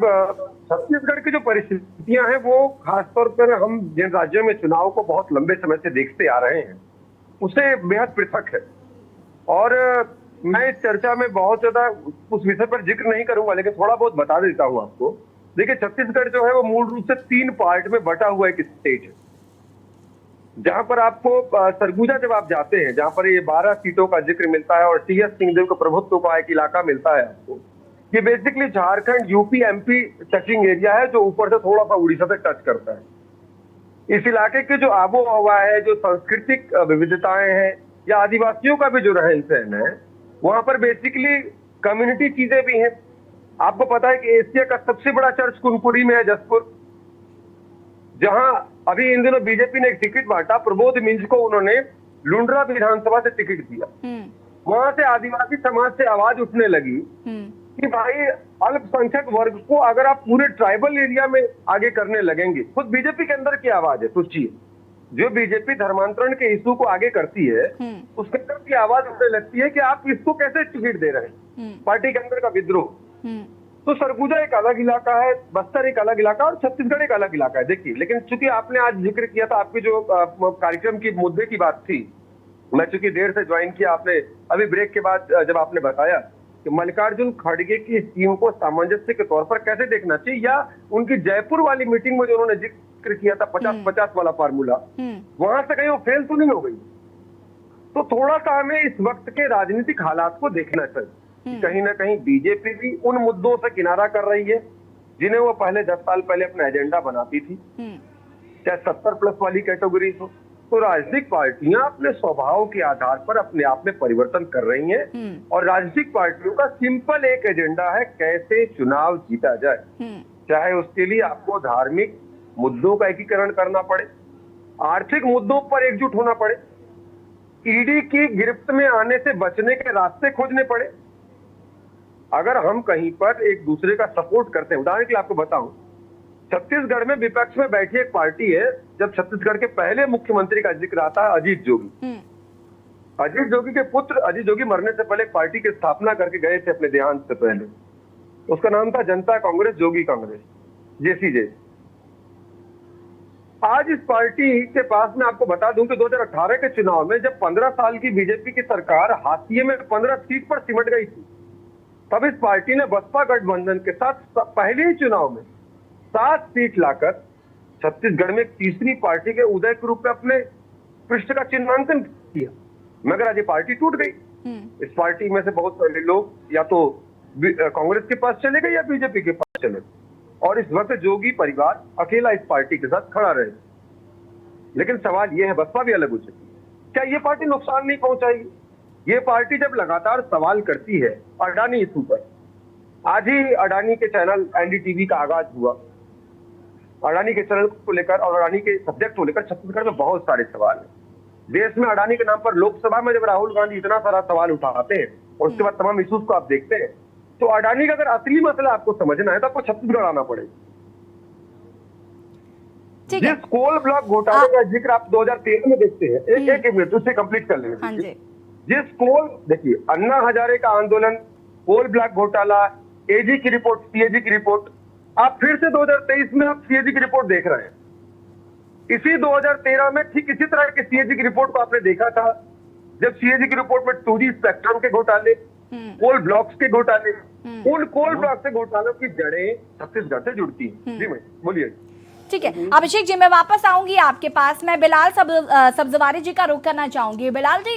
छत्तीसगढ़ की जो परिस्थितियां हैं वो खासतौर पर हम जिन राज्यों में चुनाव को बहुत लंबे समय से देखते आ रहे हैं उससे बेहद पृथक है। और मैं इस चर्चा में बहुत ज्यादा उस विषय पर जिक्र नहीं करूंगा, लेकिन थोड़ा बहुत बता देता हूं आपको। देखिए, छत्तीसगढ़ जो है वो मूल रूप से 3 पार्ट में बटा हुआ एक स्टेट है, जहां पर आपको सरगुजा जब आप जाते हैं, जहां पर ये 12 सीटों का जिक्र मिलता है और टीएस सिंहदेव के प्रभुत्व का एक इलाका मिलता है आपको, ये basically Jharkhand, UP, MP touching area है, जो ऊपर से थोड़ा सा उड़ीसा से टच करता है। इस इलाके के जो आबो हवा है, जो सांस्कृतिक विविधताएं हैं, या आदिवासियों का भी जो रहन सहन है, वहां पर बेसिकली कम्युनिटी चीजें भी हैं। आपको पता है कि एशिया का सबसे बड़ा चर्च कुनकुरी में है, जसपुर, जहां अभी इन दिनों बीजेपी ने एक टिकट बांटा, प्रबोध मिंज को उन्होंने लुंड्रा विधानसभा से टिकट दिया। वहां से आदिवासी समाज से आवाज उठने लगी कि भाई अल्पसंख्यक वर्ग को अगर आप पूरे ट्राइबल एरिया में आगे करने लगेंगे, खुद बीजेपी के अंदर की आवाज है, सोचिए, जो बीजेपी धर्मांतरण के इशू को आगे करती है, उसके अंदर की आवाज उठने लगती है कि आप इसको कैसे टिकट दे रहे हैं, पार्टी के अंदर का विद्रोह। तो सरगुजा एक अलग इलाका है, बस्तर एक अलग इलाका और छत्तीसगढ़ एक अलग इलाका है। देखिए, लेकिन चूंकि आपने आज जिक्र किया था, आपकी जो कार्यक्रम की मुद्दे की बात थी, मैं चूंकि देर से ज्वाइन किया, आपने अभी ब्रेक के बाद जब आपने बताया कि मल्लिकार्जुन खड़गे की इस टीम को सामंजस्य के तौर पर कैसे देखना चाहिए, या उनकी जयपुर वाली मीटिंग में जो उन्होंने जिक्र किया था 50-50 वाला फार्मूला, वहां से कहीं वो फेल तो नहीं हो गई। तो थोड़ा सा हमें इस वक्त के राजनीतिक हालात को देखना चाहिए। कहीं ना कहीं बीजेपी भी उन मुद्दों से किनारा कर रही है जिन्हें वो पहले 10 साल पहले अपना एजेंडा बनाती थी, चाहे 70+ वाली कैटेगरी हो। तो राजनीतिक पार्टियां अपने स्वभाव के आधार पर अपने आप में परिवर्तन कर रही हैं, और राजनीतिक पार्टियों का सिंपल एक एजेंडा है, कैसे चुनाव जीता जाए। चाहे उसके लिए आपको धार्मिक मुद्दों का एकीकरण करना पड़े, आर्थिक मुद्दों पर एकजुट होना पड़े, ईडी की गिरफ्त में आने से बचने के रास्ते खोजने पड़े। अगर हम कहीं पर एक दूसरे का सपोर्ट करते हैं, उदाहरण के लिए आपको बताऊं, छत्तीसगढ़ में विपक्ष में बैठी एक पार्टी है, जब छत्तीसगढ़ के पहले मुख्यमंत्री का जिक्र आता है, अजीत जोगी। अजीत जोगी के पुत्र अजीत जोगी मरने से पहले एक पार्टी की स्थापना करके गए थे अपने देहांत से पहले। उसका नाम था जनता कांग्रेस, जोगी कांग्रेस, JCJ। आज इस पार्टी के पास मैं आपको बता दूं कि 2018 के चुनाव में जब 15 साल की बीजेपी की सरकार हाशिए में 15 सीट पर सिमट गई थी, तब इस पार्टी ने बसपा गठबंधन के साथ पहले ही चुनाव में 7 सीट लाकर छत्तीसगढ़ में एक तीसरी पार्टी के उदय के रूप में अपने पृष्ठ का चिन्हांकन किया। मगर आज ये पार्टी टूट गई। इस पार्टी में से बहुत सारे लोग या तो कांग्रेस के पास चले गए या बीजेपी के पास चले गए, और इस वक्त जोगी परिवार अकेला इस पार्टी के साथ खड़ा रहे। लेकिन सवाल यह है, बसपा भी अलग हो चुकी है, क्या ये पार्टी नुकसान नहीं पहुंचाएगी? ये पार्टी जब लगातार सवाल करती है अडानी इशू पर, आज ही अडानी के चैनल NDTV का आगाज हुआ, अडानी के चैनल को लेकर और अडानी के सब्जेक्ट को लेकर छत्तीसगढ़ में बहुत सारे सवाल हैं। देश में अडानी के नाम पर लोकसभा में जब राहुल गांधी इतना सारा सवाल उठाते हैं और उसके बाद तमाम इशूज को आप देखते हैं, तो अडानी का अगर असली मसला आपको समझना है तो आपको छत्तीसगढ़ आना पड़ेगा। जिस कोल ब्लॉक घोटाले का जिक्र आप 2013 में देखते हैं, एक मिनट उससे कंप्लीट कर लेंगे। जिस कोल, देखिए, अन्ना हजारे का आंदोलन, कोल ब्लॉक घोटाला, AG की रिपोर्ट, CAG की रिपोर्ट, आप फिर से 2023 में आप CAG की रिपोर्ट देख रहे हैं। इसी 2013 में ठीक इसी तरह के CAG की रिपोर्ट को आपने देखा था, जब CAG की रिपोर्ट में 2G स्पेक्ट्रम के घोटाले, कोल ब्लॉक्स के घोटाले, उन कोल ब्लॉक से घोटालों की जड़ें छत्तीसगढ़ से जुड़ती हैं। जी मैं बोलिए। ठीक है अभिषेक जी, मैं वापस आऊंगी आपके पास। मैं बिलाल सब्जवारी जी का रुख करना चाहूंगी। बिलाल जी,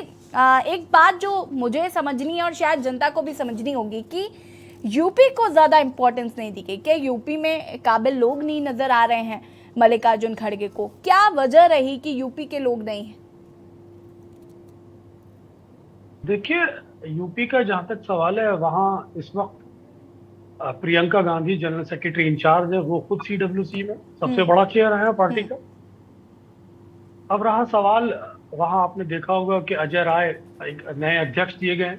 एक बात जो मुझे समझनी है और शायद जनता को भी समझनी होगी कि यूपी को ज्यादा इंपॉर्टेंस नहीं दी गई। क्या यूपी में काबिल लोग नहीं नजर आ रहे हैं मल्लिकार्जुन खड़गे को? क्या वजह रही कि यूपी के लोग नहीं हैं? देखिए, यूपी का जहां तक सवाल है, वहां इस वक्त Priyanka Gandhi general secretary incharge है, वो खुद CWC में सबसे बड़ा चेयर है पार्टी का। अब रहा सवाल, वहां आपने देखा होगा कि अजय राय एक नए अध्यक्ष दिए गए,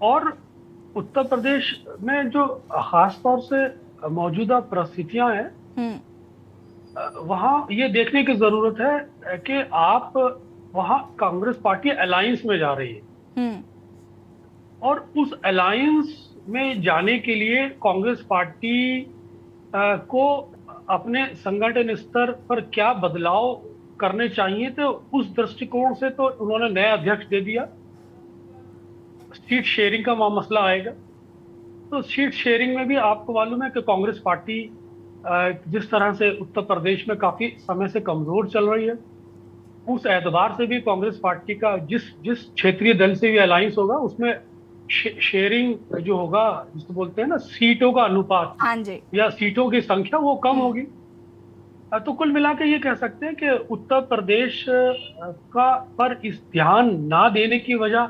और उत्तर प्रदेश में जो खास तौर से मौजूदा परिस्थितियां हैं, वहां ये देखने की जरूरत है कि आप वहां कांग्रेस पार्टी अलायंस में जा रही है, और उस अलायंस में जाने के लिए कांग्रेस पार्टी को अपने संगठन स्तर पर क्या बदलाव करने चाहिए, तो उस दृष्टिकोण से तो उन्होंने नया अध्यक्ष दे दिया। सीट शेयरिंग का मसला आएगा, तो सीट शेयरिंग में भी आपको मालूम है कि कांग्रेस पार्टी जिस तरह से उत्तर प्रदेश में काफी समय से कमजोर चल रही है, उस एतबार से भी कांग्रेस पार्टी का जिस क्षेत्रीय दल से भी अलायंस होगा, उसमें शेयरिंग जो होगा, जिसको बोलते हैं ना सीटों का अनुपात हाँ जी। या सीटों की संख्या, वो कम होगी। तो कुल मिला के ये कह सकते हैं कि उत्तर प्रदेश का पर इस ध्यान ना देने की वजह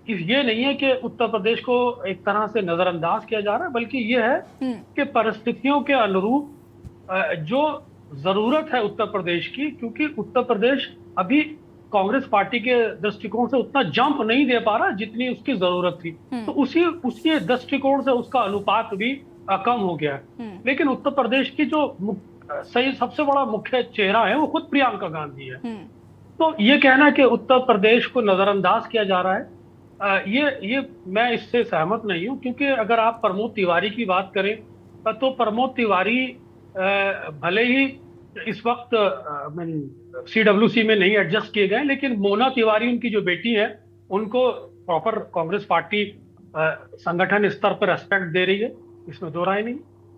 ये नहीं है कि उत्तर प्रदेश को एक तरह से नजरअंदाज किया जा रहा है, बल्कि ये है कि परिस्थितियों के अनुरूप जो जरूरत है उत्तर प्रदेश की, क्योंकि उत्तर प्रदेश अभी कांग्रेस पार्टी के दृष्टिकोण से उतना जंप नहीं दे पा रहा जितनी उसकी जरूरत थी। तो उसी दृष्टिकोण से उसका अनुपात भी कम हो गया है। लेकिन उत्तर प्रदेश की जो सही सबसे बड़ा मुख्य चेहरा है वो खुद प्रियंका गांधी है। तो ये कहना कि उत्तर प्रदेश को नजरअंदाज किया जा रहा है, ये मैं इससे सहमत नहीं हूं, क्योंकि अगर आप प्रमोद तिवारी की बात करें तो प्रमोद तिवारी भले ही इस वक्त CWC में नहीं एडजस्ट किए गए, लेकिन मोना तिवारी उनकी जो बेटी है उनको प्रॉपर कांग्रेस पार्टी संगठन स्तर पर रेस्पेक्ट दे रही है, इसमें दो राय नहीं।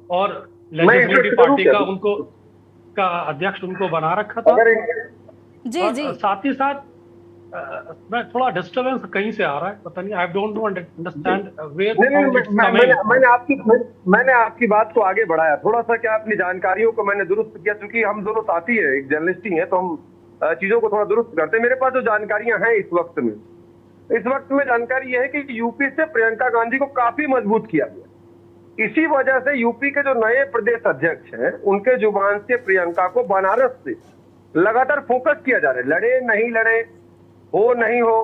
और लेजिस्लेटिव पार्टी का उनको का अध्यक्ष उनको बना रखा था। जी जी। साथ ही साथ मैं थोड़ा डिस्टर्बेंस कहीं से आ रहा है, पता नहीं, I don't know understand where. मैंने आपकी बात को आगे बढ़ाया थोड़ा सा, क्या अपनी जानकारियों को मैंने दुरुस्त किया, क्योंकि हम दोनों साथी है, एक जर्नलिस्ट ही है, तो हम चीजों को थोड़ा दुरुस्त करते हैं। मेरे पास जो जानकारियां हैं इस वक्त में जानकारी यह है कि यूपी से प्रियंका गांधी को काफी मजबूत किया गया। इसी वजह से यूपी के जो नए प्रदेश अध्यक्ष हैं उनके जुबान से प्रियंका को बनारस से लगातार फोकस किया जा रहा है, लड़े नहीं लड़े, हो नहीं हो,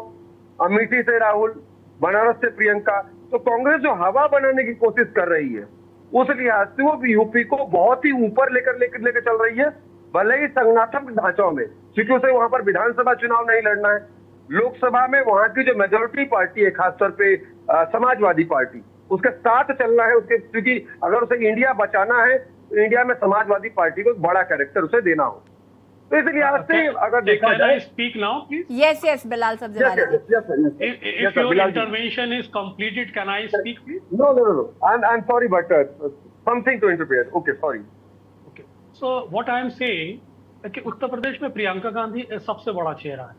अमेठी से राहुल, बनारस से प्रियंका। तो कांग्रेस जो हवा बनाने की कोशिश कर रही है उस लिहाज से वो यूपी को बहुत ही ऊपर लेकर चल रही है, भले ही संगठनात्मक ढांचों में, क्योंकि उसे वहां पर विधानसभा चुनाव नहीं लड़ना है। लोकसभा में वहां की जो मेजोरिटी पार्टी है, खासतौर पे समाजवादी पार्टी, उसके साथ चलना है उसके, क्योंकि अगर उसे इंडिया बचाना है तो इंडिया में समाजवादी पार्टी को एक बड़ा कैरेक्टर उसे देना हो। तो इस लिहाज से अगर देखा जाए, speak now please. Yes Bilal सब्जेवाली, if your intervention is completed, can I speak please? No. I'm sorry, but something to interfere. Okay, sorry. Okay. So what I am saying कि उत्तर प्रदेश में प्रियंका गांधी सबसे बड़ा चेहरा है।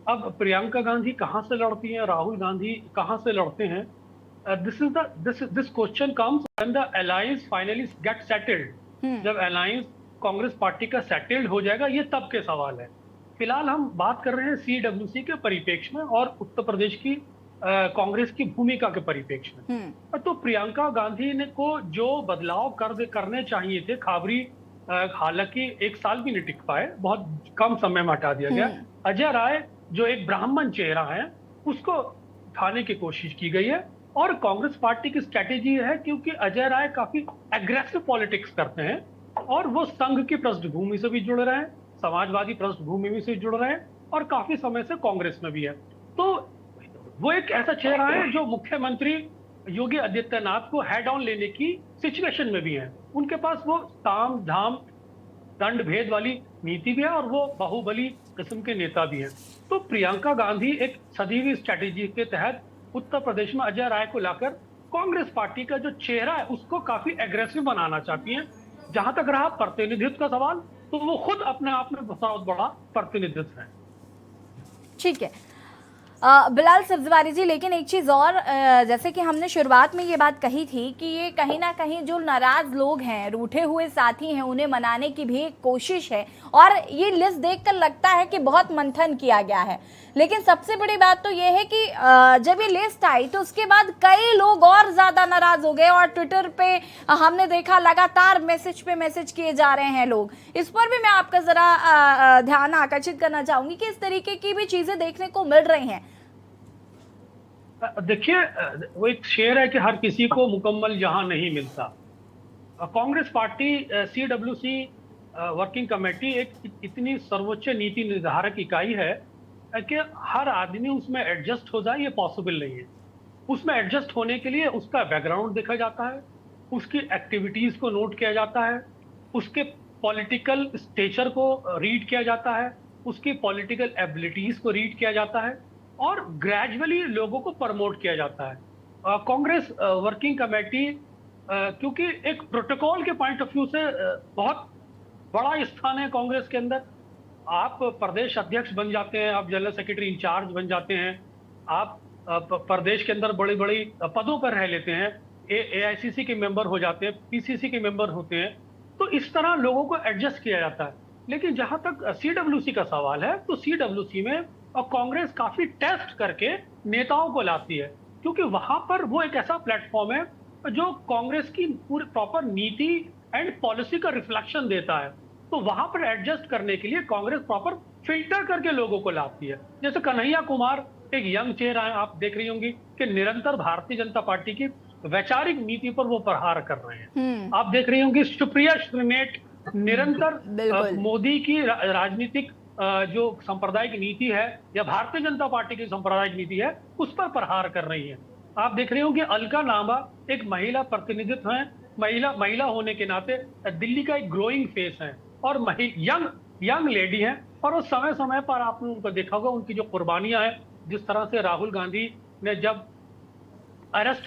अब प्रियंका गांधी कहां से लड़ती हैं, राहुल गांधी कहां से लड़ते हैं, this question comes when the alliance finally gets settled। जब अलायंस कांग्रेस पार्टी का सेटल्ड हो जाएगा, ये तब के सवाल है। फिलहाल हम बात कर रहे हैं CWC के परिप्रेक्ष्य में और उत्तर प्रदेश की कांग्रेस की भूमिका के परिप्रेक्ष्य में। तो प्रियंका गांधी ने को जो बदलाव करने चाहिए थे, खाबरी हालांकि 1 साल भी नहीं टिक पाए, बहुत कम समय में हटा दिया गया। अजय राय जो एक ब्राह्मण चेहरा है उसको उठाने की कोशिश की गई है, और कांग्रेस पार्टी की स्ट्रेटेजी है, क्योंकि अजय राय काफी एग्रेसिव पॉलिटिक्स करते हैं और वो संघ की पृष्ठभूमि से भी जुड़ रहे हैं, समाजवादी पृष्ठभूमि से जुड़ रहे हैं, और काफी समय से कांग्रेस में भी है। तो वो एक ऐसा चेहरा है जो मुख्यमंत्री योगी आदित्यनाथ को हेड ऑन लेने की सिचुएशन में भी है। उनके पास वो ताम झाम दंड भेद वाली नीति भी है और वो बाहुबली किस्म के नेता भी हैं। तो प्रियंका गांधी एक सदी हुई स्ट्रेटेजी के तहत उत्तर प्रदेश में अजय राय को लाकर कांग्रेस पार्टी का जो चेहरा है उसको काफी एग्रेसिव बनाना चाहती हैं। जहां तक रहा प्रतिनिधित्व का सवाल, तो वो खुद अपने आप में बहुत बड़ा प्रतिनिधित्व है। ठीक है बिलाल सब्जवारी जी, लेकिन एक चीज़ और, जैसे कि हमने शुरुआत में ये बात कही थी कि ये कहीं ना कहीं जो नाराज लोग हैं, रूठे हुए साथी हैं, उन्हें मनाने की भी एक कोशिश है, और ये लिस्ट देखकर लगता है कि बहुत मंथन किया गया है। लेकिन सबसे बड़ी बात तो ये है कि जब ये लिस्ट आई तो उसके बाद कई लोग और ज़्यादा नाराज हो गए, और ट्विटर पे हमने देखा लगातार मैसेज पे मैसेज किए जा रहे हैं लोग। इस पर भी मैं आपका ज़रा ध्यान आकर्षित करना चाहूँगी कि इस तरीके की भी चीज़ें देखने को मिल रही हैं। देखिए, वो एक शेर है कि हर किसी को मुकम्मल जहां नहीं मिलता। Congress party CWC working committee एक इतनी सर्वोच्च नीति निर्धारक इकाई है कि हर आदमी उसमें एडजस्ट हो जाए, ये पॉसिबल नहीं है। उसमें एडजस्ट होने के लिए उसका बैकग्राउंड देखा जाता है, उसकी एक्टिविटीज को नोट किया जाता है, उसके पॉलिटिकल स्टेचर को रीड किया जाता है, उसकी पॉलिटिकल एबिलिटीज को रीड किया जाता है, और ग्रेजुअली लोगों को प्रमोट किया जाता है। कांग्रेस वर्किंग कमेटी क्योंकि एक प्रोटोकॉल के पॉइंट ऑफ व्यू से बहुत बड़ा स्थान है कांग्रेस के अंदर। आप प्रदेश अध्यक्ष बन जाते हैं, आप जनरल सेक्रेटरी इंचार्ज बन जाते हैं, आप प्रदेश के अंदर बड़ी बड़ी पदों पर रह लेते हैं, AICC के मेंबर हो जाते हैं, PCC के मेंबर होते हैं, तो इस तरह लोगों को एडजस्ट किया जाता है। लेकिन जहां तक CWC का सवाल है, तो CWC में कांग्रेस काफी टेस्ट करके नेताओं को लाती है, क्योंकि वहां पर वो एक ऐसा प्लेटफॉर्म है जो कांग्रेस की पूरी प्रॉपर नीति एंड पॉलिसी का रिफ्लेक्शन देता है। तो वहां पर एडजस्ट करने के लिए कांग्रेस प्रॉपर फिल्टर करके लोगों को लाती है। जैसे कन्हैया कुमार एक यंग चेहरा है, आप देख रही होंगी कि निरंतर भारतीय जनता पार्टी की वैचारिक नीति पर वो प्रहार कर रहे हैं। आप देख रही होंगी सुप्रिया श्रीनेट निरंतर मोदी की राजनीतिक जो सांप्रदायिक नीति है या भारतीय जनता पार्टी की सांप्रदायिक नीति है, उस पर प्रहार कर रही है। आप देख रहे होंगे अलका लांबा एक महिला प्रतिनिधित्व है, महिला होने के नाते दिल्ली का एक ग्रोइंग फेस है और यंग लेडी है, और उस समय समय पर आपने उनको देखा होगा, उनकी जो कुर्बानियां हैं, जिस तरह से राहुल गांधी ने जब अरेस्ट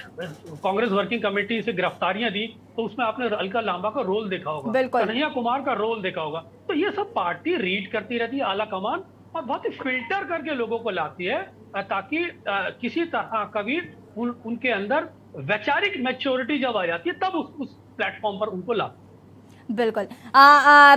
कांग्रेस वर्किंग कमेटी से गिरफ्तारियां दी, तो उसमें आपने अलका लांबा का रोल देखा होगा, कन्हैया कुमार का रोल देखा होगा। तो ये सब पार्टी रीड करती रहती है, आला कमान, और बहुत ही फिल्टर करके लोगों को लाती है, ताकि किसी तरह का भी उनके अंदर वैचारिक मैच्योरिटी जब आ जाती है, तब उस प्लेटफॉर्म पर उनको लाती है। बिल्कुल।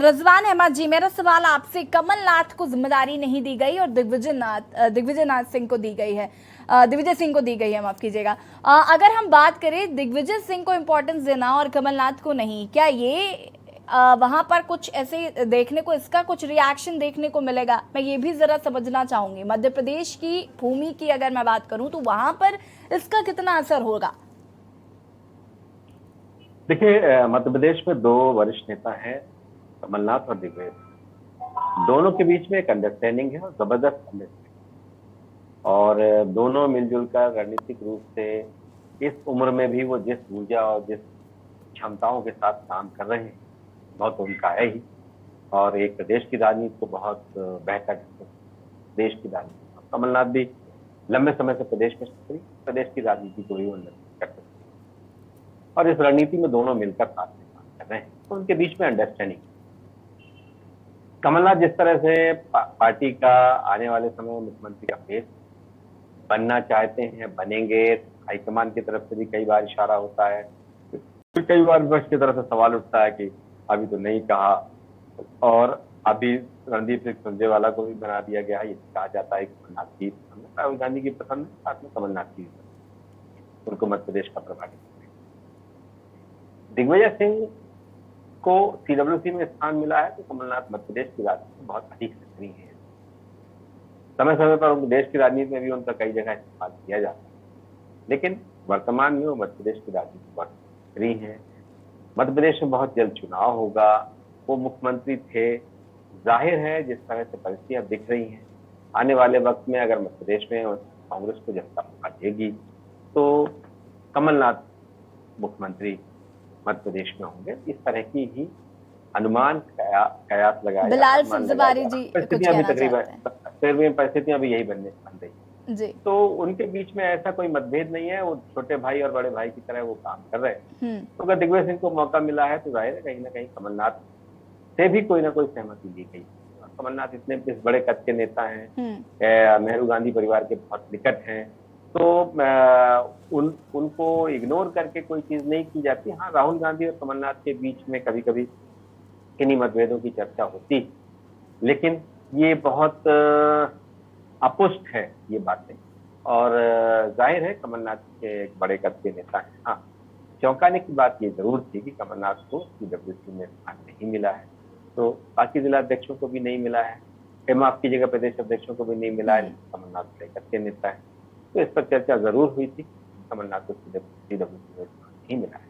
रजवान अहमद जी, मेरा सवाल आपसे, कमलनाथ को जिम्मेदारी नहीं दी गई और दिग्विजय सिंह को दी गई है, दिग्विजय सिंह को दी गई है, माफ कीजिएगा। अगर हम बात करें दिग्विजय सिंह को इम्पोर्टेंस देना और कमलनाथ को नहीं, क्या ये वहां पर कुछ ऐसे देखने को, इसका कुछ रिएक्शन देखने को मिलेगा? मैं ये भी जरा समझना चाहूंगी, मध्य प्रदेश की भूमि की अगर मैं बात करूं तो वहां पर इसका कितना असर होगा? देखिए, मध्य प्रदेश में दो वरिष्ठ नेता हैं, कमलनाथ और दिग्विजय। दोनों के बीच में एक अंडरस्टैंडिंग है और जबरदस्त अंडरस्टैंडिंग, और दोनों मिलजुल कर रणनीतिक रूप से इस उम्र में भी वो जिस ऊर्जा और जिस क्षमताओं के साथ काम कर रहे हैं, बहुत उनका है ही, और एक प्रदेश की राजनीति को बहुत बेहतर देश की राजनीति। कमलनाथ भी लंबे समय से प्रदेश में सक्रिय, प्रदेश की राजनीति को भी उन्नत कर सकते, और इस रणनीति में दोनों मिलकर साथ में काम कर रहे हैं, तो उनके बीच में अंडरस्टैंडिंग। कमलनाथ जिस तरह से पार्टी का आने वाले समय में मुख्यमंत्री का फेस बनना चाहते हैं, बनेंगे, हाईकमान की तरफ से भी कई बार इशारा होता है, फिर कई बार विपक्ष की तरफ से सवाल उठता है कि अभी तो नहीं कहा, और अभी रणदीप सिंह सुरजेवाला को भी बना दिया गया है। ये कहा जाता है कमलनाथ की पसंद है, राहुल गांधी की पसंद है, साथ में कमलनाथ की पसंद, उनको मध्य प्रदेश का प्रभारी। दिग्विजय सिंह को CWC में स्थान मिला है, तो कमलनाथ मध्य प्रदेश की राजनीति में बहुत अधिक सक्रिय है। समय समय पर देश की राजनीति में भी उनका कई जगह इस्तेमाल किया जाता है, लेकिन वर्तमान में वो मध्य प्रदेश की राजनीति में बहुत सक्रिय है। मध्य प्रदेश में बहुत जल्द चुनाव होगा, वो मुख्यमंत्री थे, जाहिर है जिस तरह से परिस्थितियां दिख रही हैं, आने वाले वक्त में अगर मध्य प्रदेश में कांग्रेस को जनता मौका देगी तो कमलनाथ मुख्यमंत्री मध्य प्रदेश में होंगे। इस तरह की ही अनुमान कयास लगाया। बिलाल सब्जवारी जी, परिस्थितियां भी यही बन रही जी। तो उनके बीच में ऐसा कोई मतभेद नहीं है, वो छोटे भाई और बड़े भाई की तरह वो काम कर रहे हैं। तो अगर दिग्विजय सिंह को मौका मिला है तो जाहिर है कहीं ना कहीं कमलनाथ से भी कोई ना कोई सहमति दी गई। कमलनाथ इतने इस बड़े कद के नेता हैं, नेहरू गांधी परिवार के बहुत निकट हैं, तो उनको इग्नोर करके कोई चीज नहीं की जाती। हाँ, राहुल गांधी और कमलनाथ के बीच में कभी कभी किन्हीं मतभेदों की चर्चा होती, लेकिन ये बहुत अपुष्ट है ये बातें, और जाहिर है कमलनाथ के एक बड़े कद के नेता हैं। हाँ, चौंकाने की बात ये जरूर थी कि कमलनाथ को CWC में स्थान नहीं मिला है, तो बाकी जिला अध्यक्षों को भी नहीं मिला है, माफ कीजिएगा प्रदेश अध्यक्षों को भी नहीं मिला है, कमलनाथ बड़े कद के नेता है। तो इस पर चर्चा जरूर हुई थी, कमलनाथ को CWC में नहीं मिला है,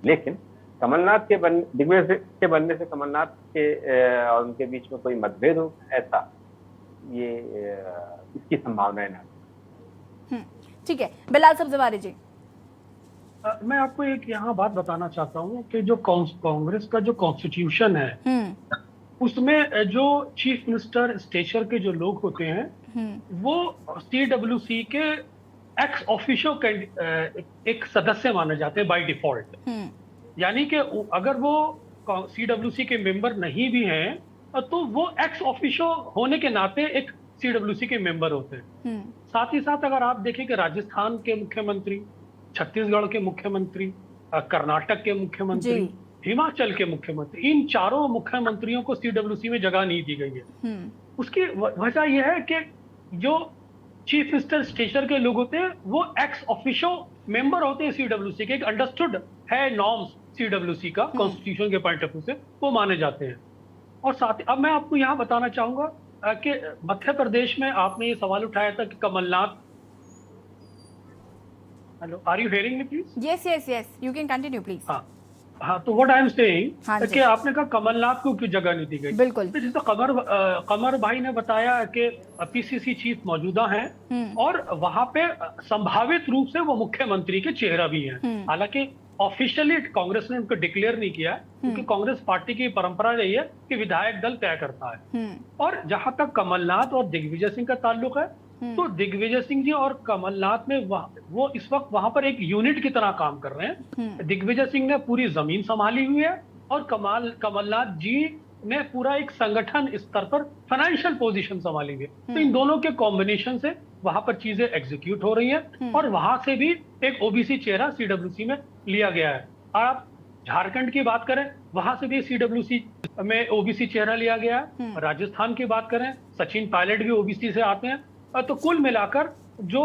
लेकिन कमलनाथ के दिग्विजय के बनने से कमलनाथ के और उनके बीच में कोई मतभेद हो, ऐसा ये इसकी संभावनाएं ना। ठीक है, बिलाल सब्जवारी जी। मैं आपको एक यहाँ बात बताना चाहता हूँ कि जो कांग्रेस का जो कॉन्स्टिट्यूशन है, उसमें जो चीफ मिनिस्टर स्टेचर के जो लोग होते हैं, वो CWC के एक्स ऑफिशियो एक सदस्य माने जाते हैं बाय डिफॉल्ट। यानी कि अगर वो CWC के मेंबर नहीं भी हैं, तो वो एक्स ऑफिशियो होने के नाते एक सीडब्ल्यूसी के मेंबर होते हैं। साथ ही साथ अगर आप देखें कि राजस्थान के मुख्यमंत्री, छत्तीसगढ़ के मुख्यमंत्री, कर्नाटक के मुख्यमंत्री, हिमाचल के मुख्यमंत्री, इन चारों मुख्यमंत्रियों को सीडब्ल्यूसी में जगह नहीं दी गई है। उसकी वजह यह है कि जो चीफ मिनिस्टर स्टेचर के लोग होते हैं वो एक्स ऑफिशियो मेंबर होते हैं सीडब्ल्यूसी के, एक अंडरस्टूड है नॉर्म्स सीडब्ल्यूसी का कॉन्स्टिट्यूशन के पॉइंट ऑफ व्यू से वो माने जाते हैं। और साथ ही अब मैं आपको यहाँ बताना चाहूंगा कि मध्य प्रदेश में आपने ये सवाल उठाया था कि Kamal Nath, hello, are you hearing me please? Yes, you can continue please. हाँ, तो व्हाट आई एम सेइंग कि आपने कहा कमलनाथ को क्यों जगह नहीं दी गई। बिल्कुल, जैसे कमर भाई ने बताया कि पीसीसी चीफ मौजूदा हैं और वहां पे संभावित रूप से वो मुख्यमंत्री के चेहरा भी हैं। हालांकि ऑफिशियली कांग्रेस ने उनको डिक्लेयर नहीं किया क्योंकि कांग्रेस पार्टी की परंपरा रही है कि विधायक दल तय करता है। और जहां तक कमलनाथ और दिग्विजय सिंह का ताल्लुक है, तो दिग्विजय सिंह जी और कमलनाथ में वो इस वक्त वहां पर एक यूनिट की तरह काम कर रहे हैं। दिग्विजय सिंह ने पूरी जमीन संभाली हुई है और कमलनाथ जी ने पूरा एक संगठन स्तर पर फाइनेंशियल पोजीशन संभाली हुई है। तो इन दोनों के कॉम्बिनेशन से वहां पर चीजें एग्जीक्यूट हो रही हैं और वहां से भी एक ओबीसी चेहरा सीडब्ल्यूसी में लिया गया है। और आप झारखंड की बात करें, वहां से भी सीडब्ल्यूसी में ओबीसी चेहरा लिया गया है। राजस्थान की बात करें, सचिन पायलट भी ओबीसी से आते हैं। तो कुल मिलाकर जो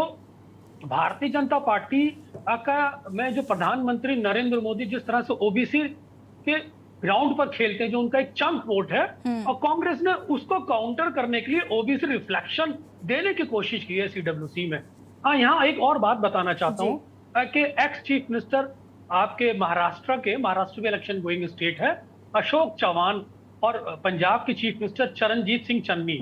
भारतीय जनता पार्टी का में जो प्रधानमंत्री नरेंद्र मोदी जिस तरह से ओबीसी के ग्राउंड पर खेलते हैं, जो उनका एक चंक वोट है, और कांग्रेस ने उसको काउंटर करने के लिए ओबीसी रिफ्लेक्शन देने की कोशिश की है सीडब्ल्यूसी में। हाँ, यहाँ एक और बात बताना चाहता हूँ कि एक्स चीफ मिनिस्टर आपके महाराष्ट्र में इलेक्शन गोइंग स्टेट है, अशोक चौहान, और पंजाब के चीफ मिनिस्टर चरणजीत सिंह चन्नी,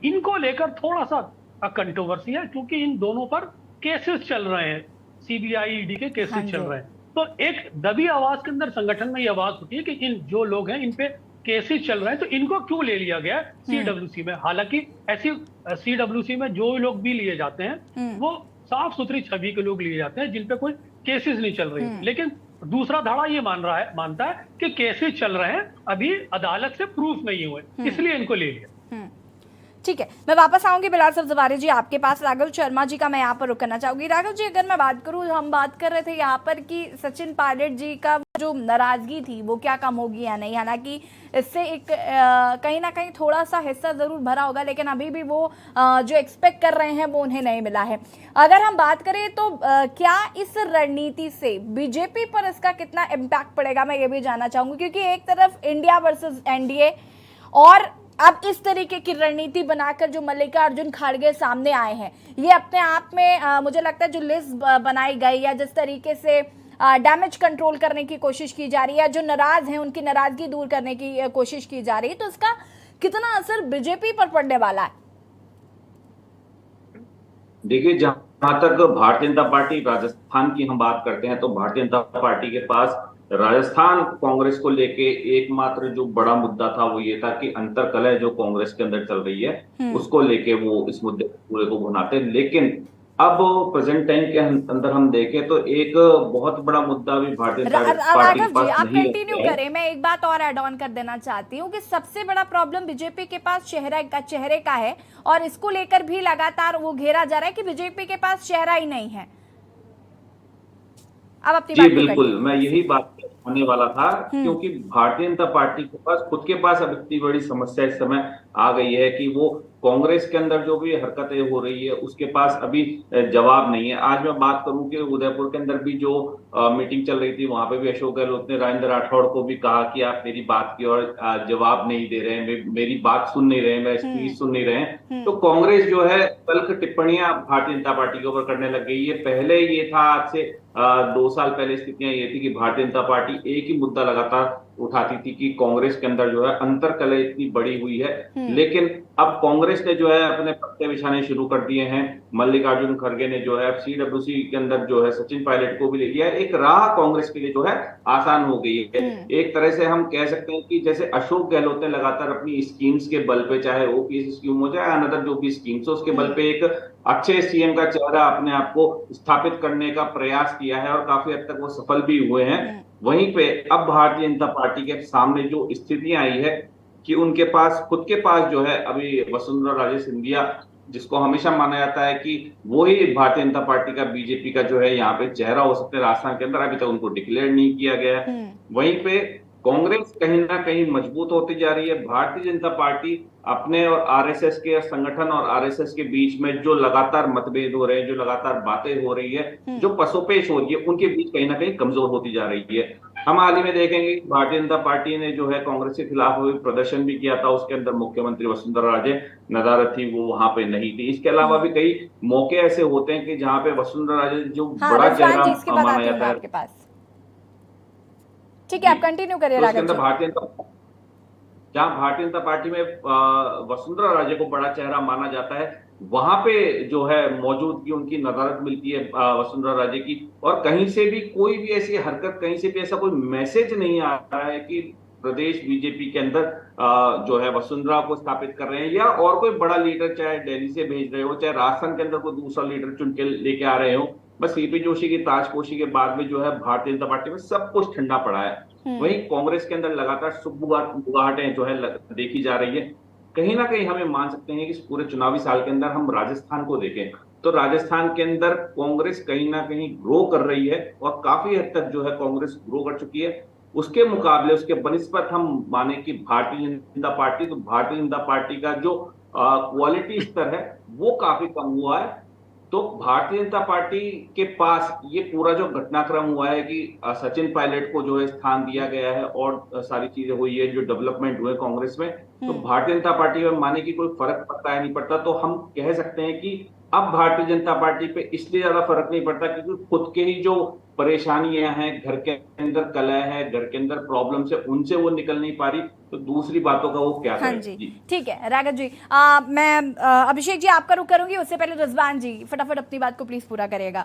इनको लेकर थोड़ा सा कंट्रोवर्सी है क्योंकि इन दोनों पर केसेस चल रहे हैं, सीबीआई ईडी के केसेस चल रहे हैं। तो एक दबी आवाज के अंदर संगठन में ये आवाज होती है कि इन जो लोग हैं इन पे केसेस चल रहे हैं, तो इनको क्यों ले लिया गया सीडब्ल्यूसी में। हालांकि ऐसी सीडब्ल्यूसी में जो लोग भी लिए जाते हैं वो साफ सुथरी छवि के लोग लिए जाते हैं जिन पे कोई केसेस नहीं चल रही है। लेकिन दूसरा धाड़ा ये मानता है कि केसेस चल रहे हैं, अभी अदालत से प्रूफ नहीं हुए, इसलिए इनको ले लिया। ठीक है, मैं वापस आऊंगी बिलाल सब्जवारी जी आपके पास। राघव शर्मा जी का मैं यहाँ पर रुक करना चाहूंगी। राघव जी, अगर मैं बात करूँ, हम बात कर रहे थे यहाँ पर कि सचिन पायलट जी का जो नाराजगी थी वो क्या कम होगी या नहीं। हालांकि इससे एक कहीं ना कहीं थोड़ा सा हिस्सा जरूर भरा होगा, लेकिन अभी भी वो जो एक्सपेक्ट कर रहे हैं वो उन्हें नहीं मिला है। अगर हम बात करें तो क्या इस रणनीति से बीजेपी पर इसका कितना इम्पैक्ट पड़ेगा, मैं ये भी जानना चाहूंगी। क्योंकि एक तरफ इंडिया वर्सेस एनडीए और अब इस तरीके की रणनीति बनाकर जो मल्लिकार्जुन खड़गे सामने आए हैं, ये अपने आप में मुझे लगता है जो लिस्ट बनाई गई या जिस तरीके से डैमेज कंट्रोल करने की कोशिश की जा रही है, जो नाराज हैं उनकी नाराजगी दूर करने की कोशिश की जा रही है, तो इसका कितना असर बीजेपी पर पड़ने वाला है? देखिए, जहां तक भारतीय जनता पार्टी राजस्थान की हम बात करते हैं, तो भारतीय जनता पार्टी के पास राजस्थान कांग्रेस को लेके एकमात्र जो बड़ा मुद्दा था वो ये था कि अंतरकलह जो कांग्रेस के अंदर चल रही है उसको लेके वो इस मुद्दे पूरे को भुनाते हैं। लेकिन अब प्रेजेंट टाइम के अंदर हम देखें तो एक बहुत बड़ा मुद्दा भी भारतीय जनता पार्टी के पास नहीं है। आप कंटिन्यू करें, मैं एक बात और ऐड ऑन कर देना चाहती हूँ कि सबसे बड़ा प्रॉब्लम बीजेपी के पास चेहरे का है और इसको लेकर भी लगातार वो घेरा जा रहा है कि बीजेपी के पास चेहरा ही नहीं है। अब अपनी जी बिल्कुल, मैं यही बात होने वाला था, क्योंकि भारतीय जनता पार्टी के पास खुद के पास अब इतनी बड़ी समस्या इस समय आ गई है कि वो कांग्रेस के अंदर जो भी हरकतें हो रही है उसके पास अभी जवाब नहीं है। आज मैं बात करूं कि उदयपुर के अंदर भी जो मीटिंग चल रही थी वहां पे भी अशोक गहलोत ने राजेंद्र राठौड़ को भी कहा कि आप मेरी बात की और जवाब नहीं दे रहे हैं, मेरी बात सुन नहीं रहे हैं, मेरा स्पीच सुन नहीं रहे हैं। तो कांग्रेस जो है तल्ख टिप्पणियां भारतीय जनता पार्टी के ऊपर करने लग गई है। पहले ये था, आज से 2 साल पहले स्थितियां ये थी कि भारतीय जनता पार्टी एक ही मुद्दा लगातार उठाती थी कि कांग्रेस के अंदर जो है अंतरकलह इतनी बड़ी हुई है। लेकिन अब कांग्रेस ने जो है अपने पत्ते बिछाने शुरू कर दिए हैं। मल्लिकार्जुन खड़गे ने जो है सीडब्ल्यूसी के अंदर जो है सचिन पायलट को भी ले लिया है। एक राह कांग्रेस के लिए जो है आसान हो गई है। एक तरह से हम कह सकते हैं कि जैसे अशोक गहलोत ने लगातार अपनी स्कीम्स के बल पे, चाहे ओपीएस स्कीम हो जाए अनदर जो भी स्कीम्स हो, उसके बल पे एक अच्छे सीएम का चेहरा अपने आप को स्थापित करने का प्रयास किया है और काफी हद तक वो सफल भी हुए हैं। वहीं पे अब भारतीय जनता पार्टी के सामने जो स्थितियां आई है कि उनके पास खुद के पास जो है अभी वसुंधरा राजे सिंधिया, जिसको हमेशा माना जाता है कि वो ही भारतीय जनता पार्टी का, बीजेपी का जो है यहाँ पे चेहरा हो सकते हैं राजस्थान के अंदर, अभी तक उनको डिक्लेयर नहीं किया गया है। वहीं पे कांग्रेस कहीं ना कहीं मजबूत होती जा रही है। भारतीय जनता पार्टी अपने और आरएसएस के संगठन और आरएसएस के बीच में जो लगातार मतभेद हो रहे हैं, जो लगातार बातें हो रही है, जो पसोपेश हो रही है, उनके बीच कहीं ना कहीं कमजोर होती जा रही है। हम हाल ही में देखेंगे कि भारतीय जनता पार्टी ने जो है कांग्रेस के खिलाफ प्रदर्शन भी किया था, उसके अंदर मुख्यमंत्री वसुंधरा राजे नदारत थी, वो वहां पे नहीं थी। इसके अलावा भी कई मौके ऐसे होते हैं कि जहां पे वसुंधरा राजे जो बड़ा चेहरा माना जाता है। आपके पास ठीक है, आप कंटिन्यू करिए। तो उसके अंदर जहां भारतीय जनता पार्टी में वसुंधरा राजे को बड़ा चेहरा माना जाता है, वहां पे जो है मौजूदगी उनकी नदारत मिलती है वसुंधरा राजे की। और कहीं से भी कोई भी ऐसी हरकत, कहीं से भी ऐसा कोई मैसेज नहीं आ रहा है कि प्रदेश बीजेपी के अंदर जो है वसुंधरा को स्थापित कर रहे हैं, या और कोई बड़ा लीडर चाहे दिल्ली से भेज रहे हो, चाहे राजस्थान के अंदर कोई दूसरा लीडर चुन के लेके आ रहे हो। बस सीपी जोशी की ताजपोशी के बाद में जो है भारतीय जनता पार्टी में सब कुछ ठंडा पड़ा है। वहीं कांग्रेस के अंदर लगातार सुगबुगाहटें जो है देखी जा रही है। कहीं ना कहीं हमें मान सकते हैं कि इस पूरे चुनावी साल के अंदर हम राजस्थान को देखें तो राजस्थान के अंदर कांग्रेस कहीं ना कहीं ग्रो कर रही है, और काफी हद तक जो है कांग्रेस ग्रो कर चुकी है। उसके मुकाबले, उसके बनिस्बत हम माने कि भारतीय जनता पार्टी, तो भारतीय जनता पार्टी का जो क्वालिटी स्तर है वो काफी कम हुआ है। तो भारतीय जनता पार्टी के पास ये पूरा जो घटनाक्रम हुआ है कि सचिन पायलट को जो है स्थान दिया गया है और सारी चीजें हुई है, जो डेवलपमेंट हुए कांग्रेस में, तो भारतीय जनता पार्टी में माने कि कोई फर्क पड़ता है नहीं पड़ता। तो हम कह सकते हैं कि अब भारतीय जनता पार्टी पे इसलिए ज्यादा फर्क नहीं पड़ता क्योंकि खुद के ही जो परेशानियां हैं, घर के अंदर कलह है, घर के अंदर प्रॉब्लम है, उनसे वो निकल नहीं पा रही, तो दूसरी बातों का वो क्या हाँ करे। जी, ठीक है राघव जी। मैं अभिषेक जी आपका रुख करूंगी, उससे पहले रिजवान जी फटाफट अपनी बात को प्लीज पूरा करिएगा।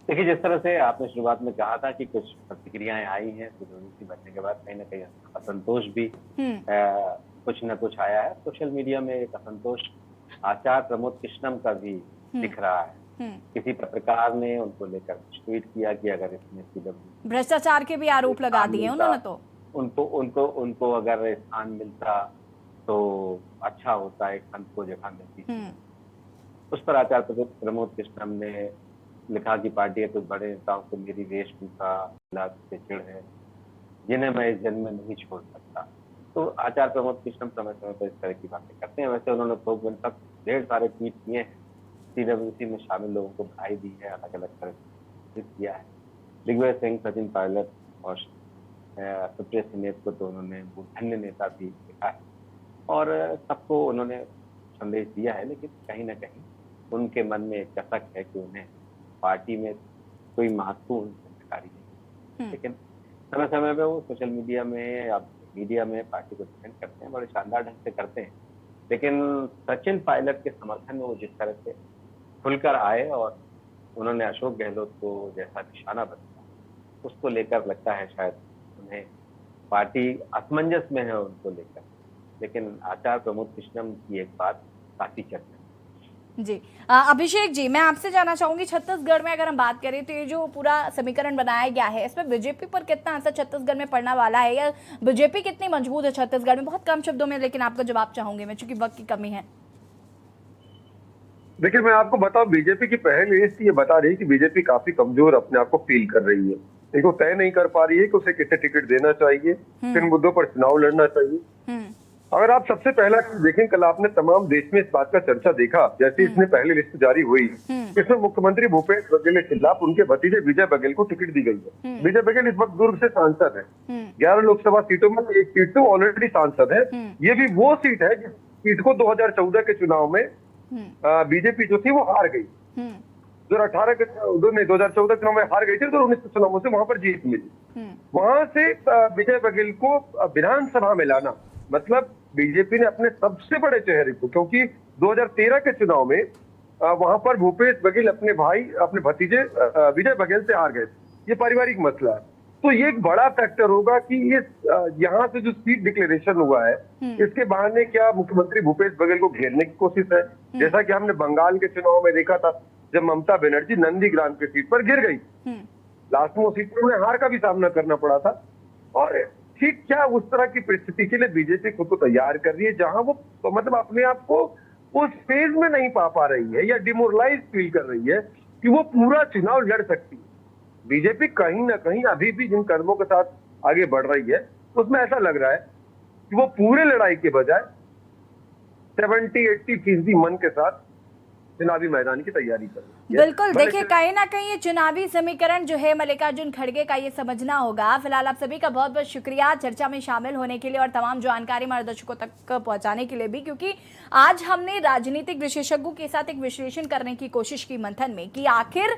देखिए, जिस तरह से आपने शुरुआत में कहा था कि कुछ प्रतिक्रियाएं आई हैं सी बनने के बाद, कहीं ना कहीं असंतोष भी कुछ न कुछ आया है। सोशल मीडिया में एक असंतोष आचार्य प्रमोद कृष्णम का भी दिख रहा है। किसी पत्रकार ने उनको लेकर ट्वीट किया कि अगर इसमें CW भ्रष्टाचार के भी आरोप लगा दिए उन्होंने, तो उनको अगर स्थान मिलता तो अच्छा होता, एक संत को जगह मिलती। उस पर आचार्य प्रमोद कृष्णम ने लिखा कि पार्टी के कुछ बड़े नेताओं को मेरी वेशभूषा से चिढ़ है, जिन्हें मैं इस जन्म में नहीं छोड़ सकता। तो आचार्य प्रमोद कृष्णम समय समय पर इस तरह की बातें करते हैं। वैसे उन्होंने थोक तक ढेर सारे ट्वीट किए हैं, CWC में शामिल लोगों को बधाई दी है, अलग अलग तरह किया है। दिग्विजय सिंह, सचिन पायलट और सुप्रिया सिनेत को तो उन्होंने धन्य नेता भी लिखा है, और सबको उन्होंने संदेश दिया है। लेकिन कहीं ना कहीं उनके मन में एक कसक है कि उन्हें पार्टी में कोई महत्वपूर्ण जिम्मेदारी नहीं। लेकिन समय समय पे वो सोशल मीडिया में या मीडिया में पार्टी को डिफेंड करते हैं, बड़े शानदार ढंग से करते हैं। लेकिन सचिन पायलट के समर्थन में वो जिस तरह से खुलकर आए और उन्होंने अशोक गहलोत को जैसा निशाना बनाया, उसको लेकर लगता है शायद उन्हें पार्टी असमंजस में है उनको लेकर। लेकिन आचार्य प्रमोद कृष्णम की एक बात काफी चर्चा जी। अभिषेक जी, मैं आपसे जानना चाहूंगी, छत्तीसगढ़ में अगर हम बात करें तो ये जो पूरा समीकरण बनाया गया है, इसमें बीजेपी पर कितना असर छत्तीसगढ़ में पड़ने वाला है, या बीजेपी कितनी मजबूत है छत्तीसगढ़ में? बहुत कम शब्दों में लेकिन आपका जवाब चाहूंगी मैं, चूंकि वक्त की कमी है। देखिए, मैं आपको बताऊं, बीजेपी की पहल लिस्ट ये बता रही है कि बीजेपी काफी कमजोर अपने आप को फील कर रही है। देखो, तय नहीं कर पा रही है कि उसे किसे टिकट देना चाहिए, किन मुद्दों पर चुनाव लड़ना चाहिए। अगर आप सबसे पहला देखें, कल आपने तमाम देश में इस बात का चर्चा देखा, जैसे इसने पहली लिस्ट जारी हुई, इसमें मुख्यमंत्री भूपेश बघेल के खिलाफ उनके भतीजे विजय बघेल को टिकट दी गई है। विजय बघेल इस वक्त दुर्ग से सांसद है। 11 लोकसभा सीटों में एक सीट तो ऑलरेडी सांसद है। ये भी वो सीट है जिस सीट को 2014 के चुनाव में बीजेपी जो थी वो हार गई। 2014 के चुनाव में हार गई थी, 2019 के चुनावों से वहां पर जीत मिली। वहां से विजय बघेल को विधानसभा में लाना, मतलब बीजेपी ने अपने सबसे बड़े चेहरे को, क्योंकि 2013 के चुनाव में वहां पर भूपेश बघेल अपने भाई, अपने भतीजे विजय बघेल से हार गए। ये पारिवारिक मसला है, तो ये एक बड़ा फैक्टर होगा कि ये यहाँ से जो सीट डिक्लेरेशन हुआ है, इसके बहाने क्या मुख्यमंत्री भूपेश बघेल को घेरने की कोशिश है, जैसा कि हमने बंगाल के चुनाव में देखा था, जब ममता बनर्जी नंदीग्राम की सीट पर गिर गई। लास्ट में उस सीट में उन्हें हार का भी सामना करना पड़ा था। और ठीक क्या उस तरह की परिस्थिति के लिए बीजेपी खुद को तैयार कर रही है जहां वो मतलब अपने आप को उस फेज में नहीं पा रही है या डिमोरलाइज फील कर रही है कि वो पूरा चुनाव लड़ सकती है। बीजेपी कहीं ना कहीं अभी भी जिन कदमों के साथ आगे बढ़ रही है उसमें ऐसा लग रहा है कि वो पूरे लड़ाई के बजाय 70-80% मन के साथ चुनावी मैदान की तैयारी कर रही है। बिल्कुल, देखिए कहीं ना कहीं ये चुनावी समीकरण जो है मल्लिकार्जुन खड़गे का ये समझना होगा। फिलहाल आप सभी का बहुत बहुत शुक्रिया चर्चा में शामिल होने के लिए और तमाम जानकारी हमारे दर्शकों तक पहुंचाने के लिए भी, क्योंकि आज हमने राजनीतिक विशेषज्ञों के साथ एक विश्लेषण करने की कोशिश की मंथन में कि आखिर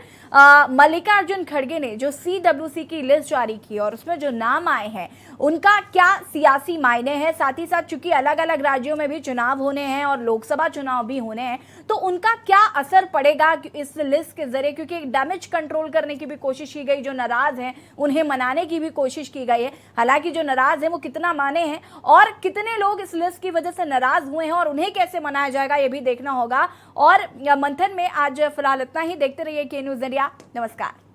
मल्लिकार्जुन खड़गे ने जो CWC की लिस्ट जारी की और उसमें जो नाम आए हैं उनका क्या सियासी मायने हैं, साथ ही साथ चूंकि अलग अलग राज्यों में भी चुनाव होने हैं और लोकसभा चुनाव भी होने हैं, तो उनका क्या असर पड़ेगा इस लिस्ट के जरिए, क्योंकि डैमेज कंट्रोल करने की भी कोशिश की गई, जो नाराज हैं उन्हें मनाने की भी कोशिश की गई है। हालांकि जो नाराज हैं वो कितना माने हैं और कितने लोग इस लिस्ट की वजह से नाराज हुए हैं और उन्हें कैसे मनाया जाएगा ये भी देखना होगा। और मंथन में आज फिलहाल इतना ही। देखते रहिए के न्यूज़ इंडिया। नमस्कार।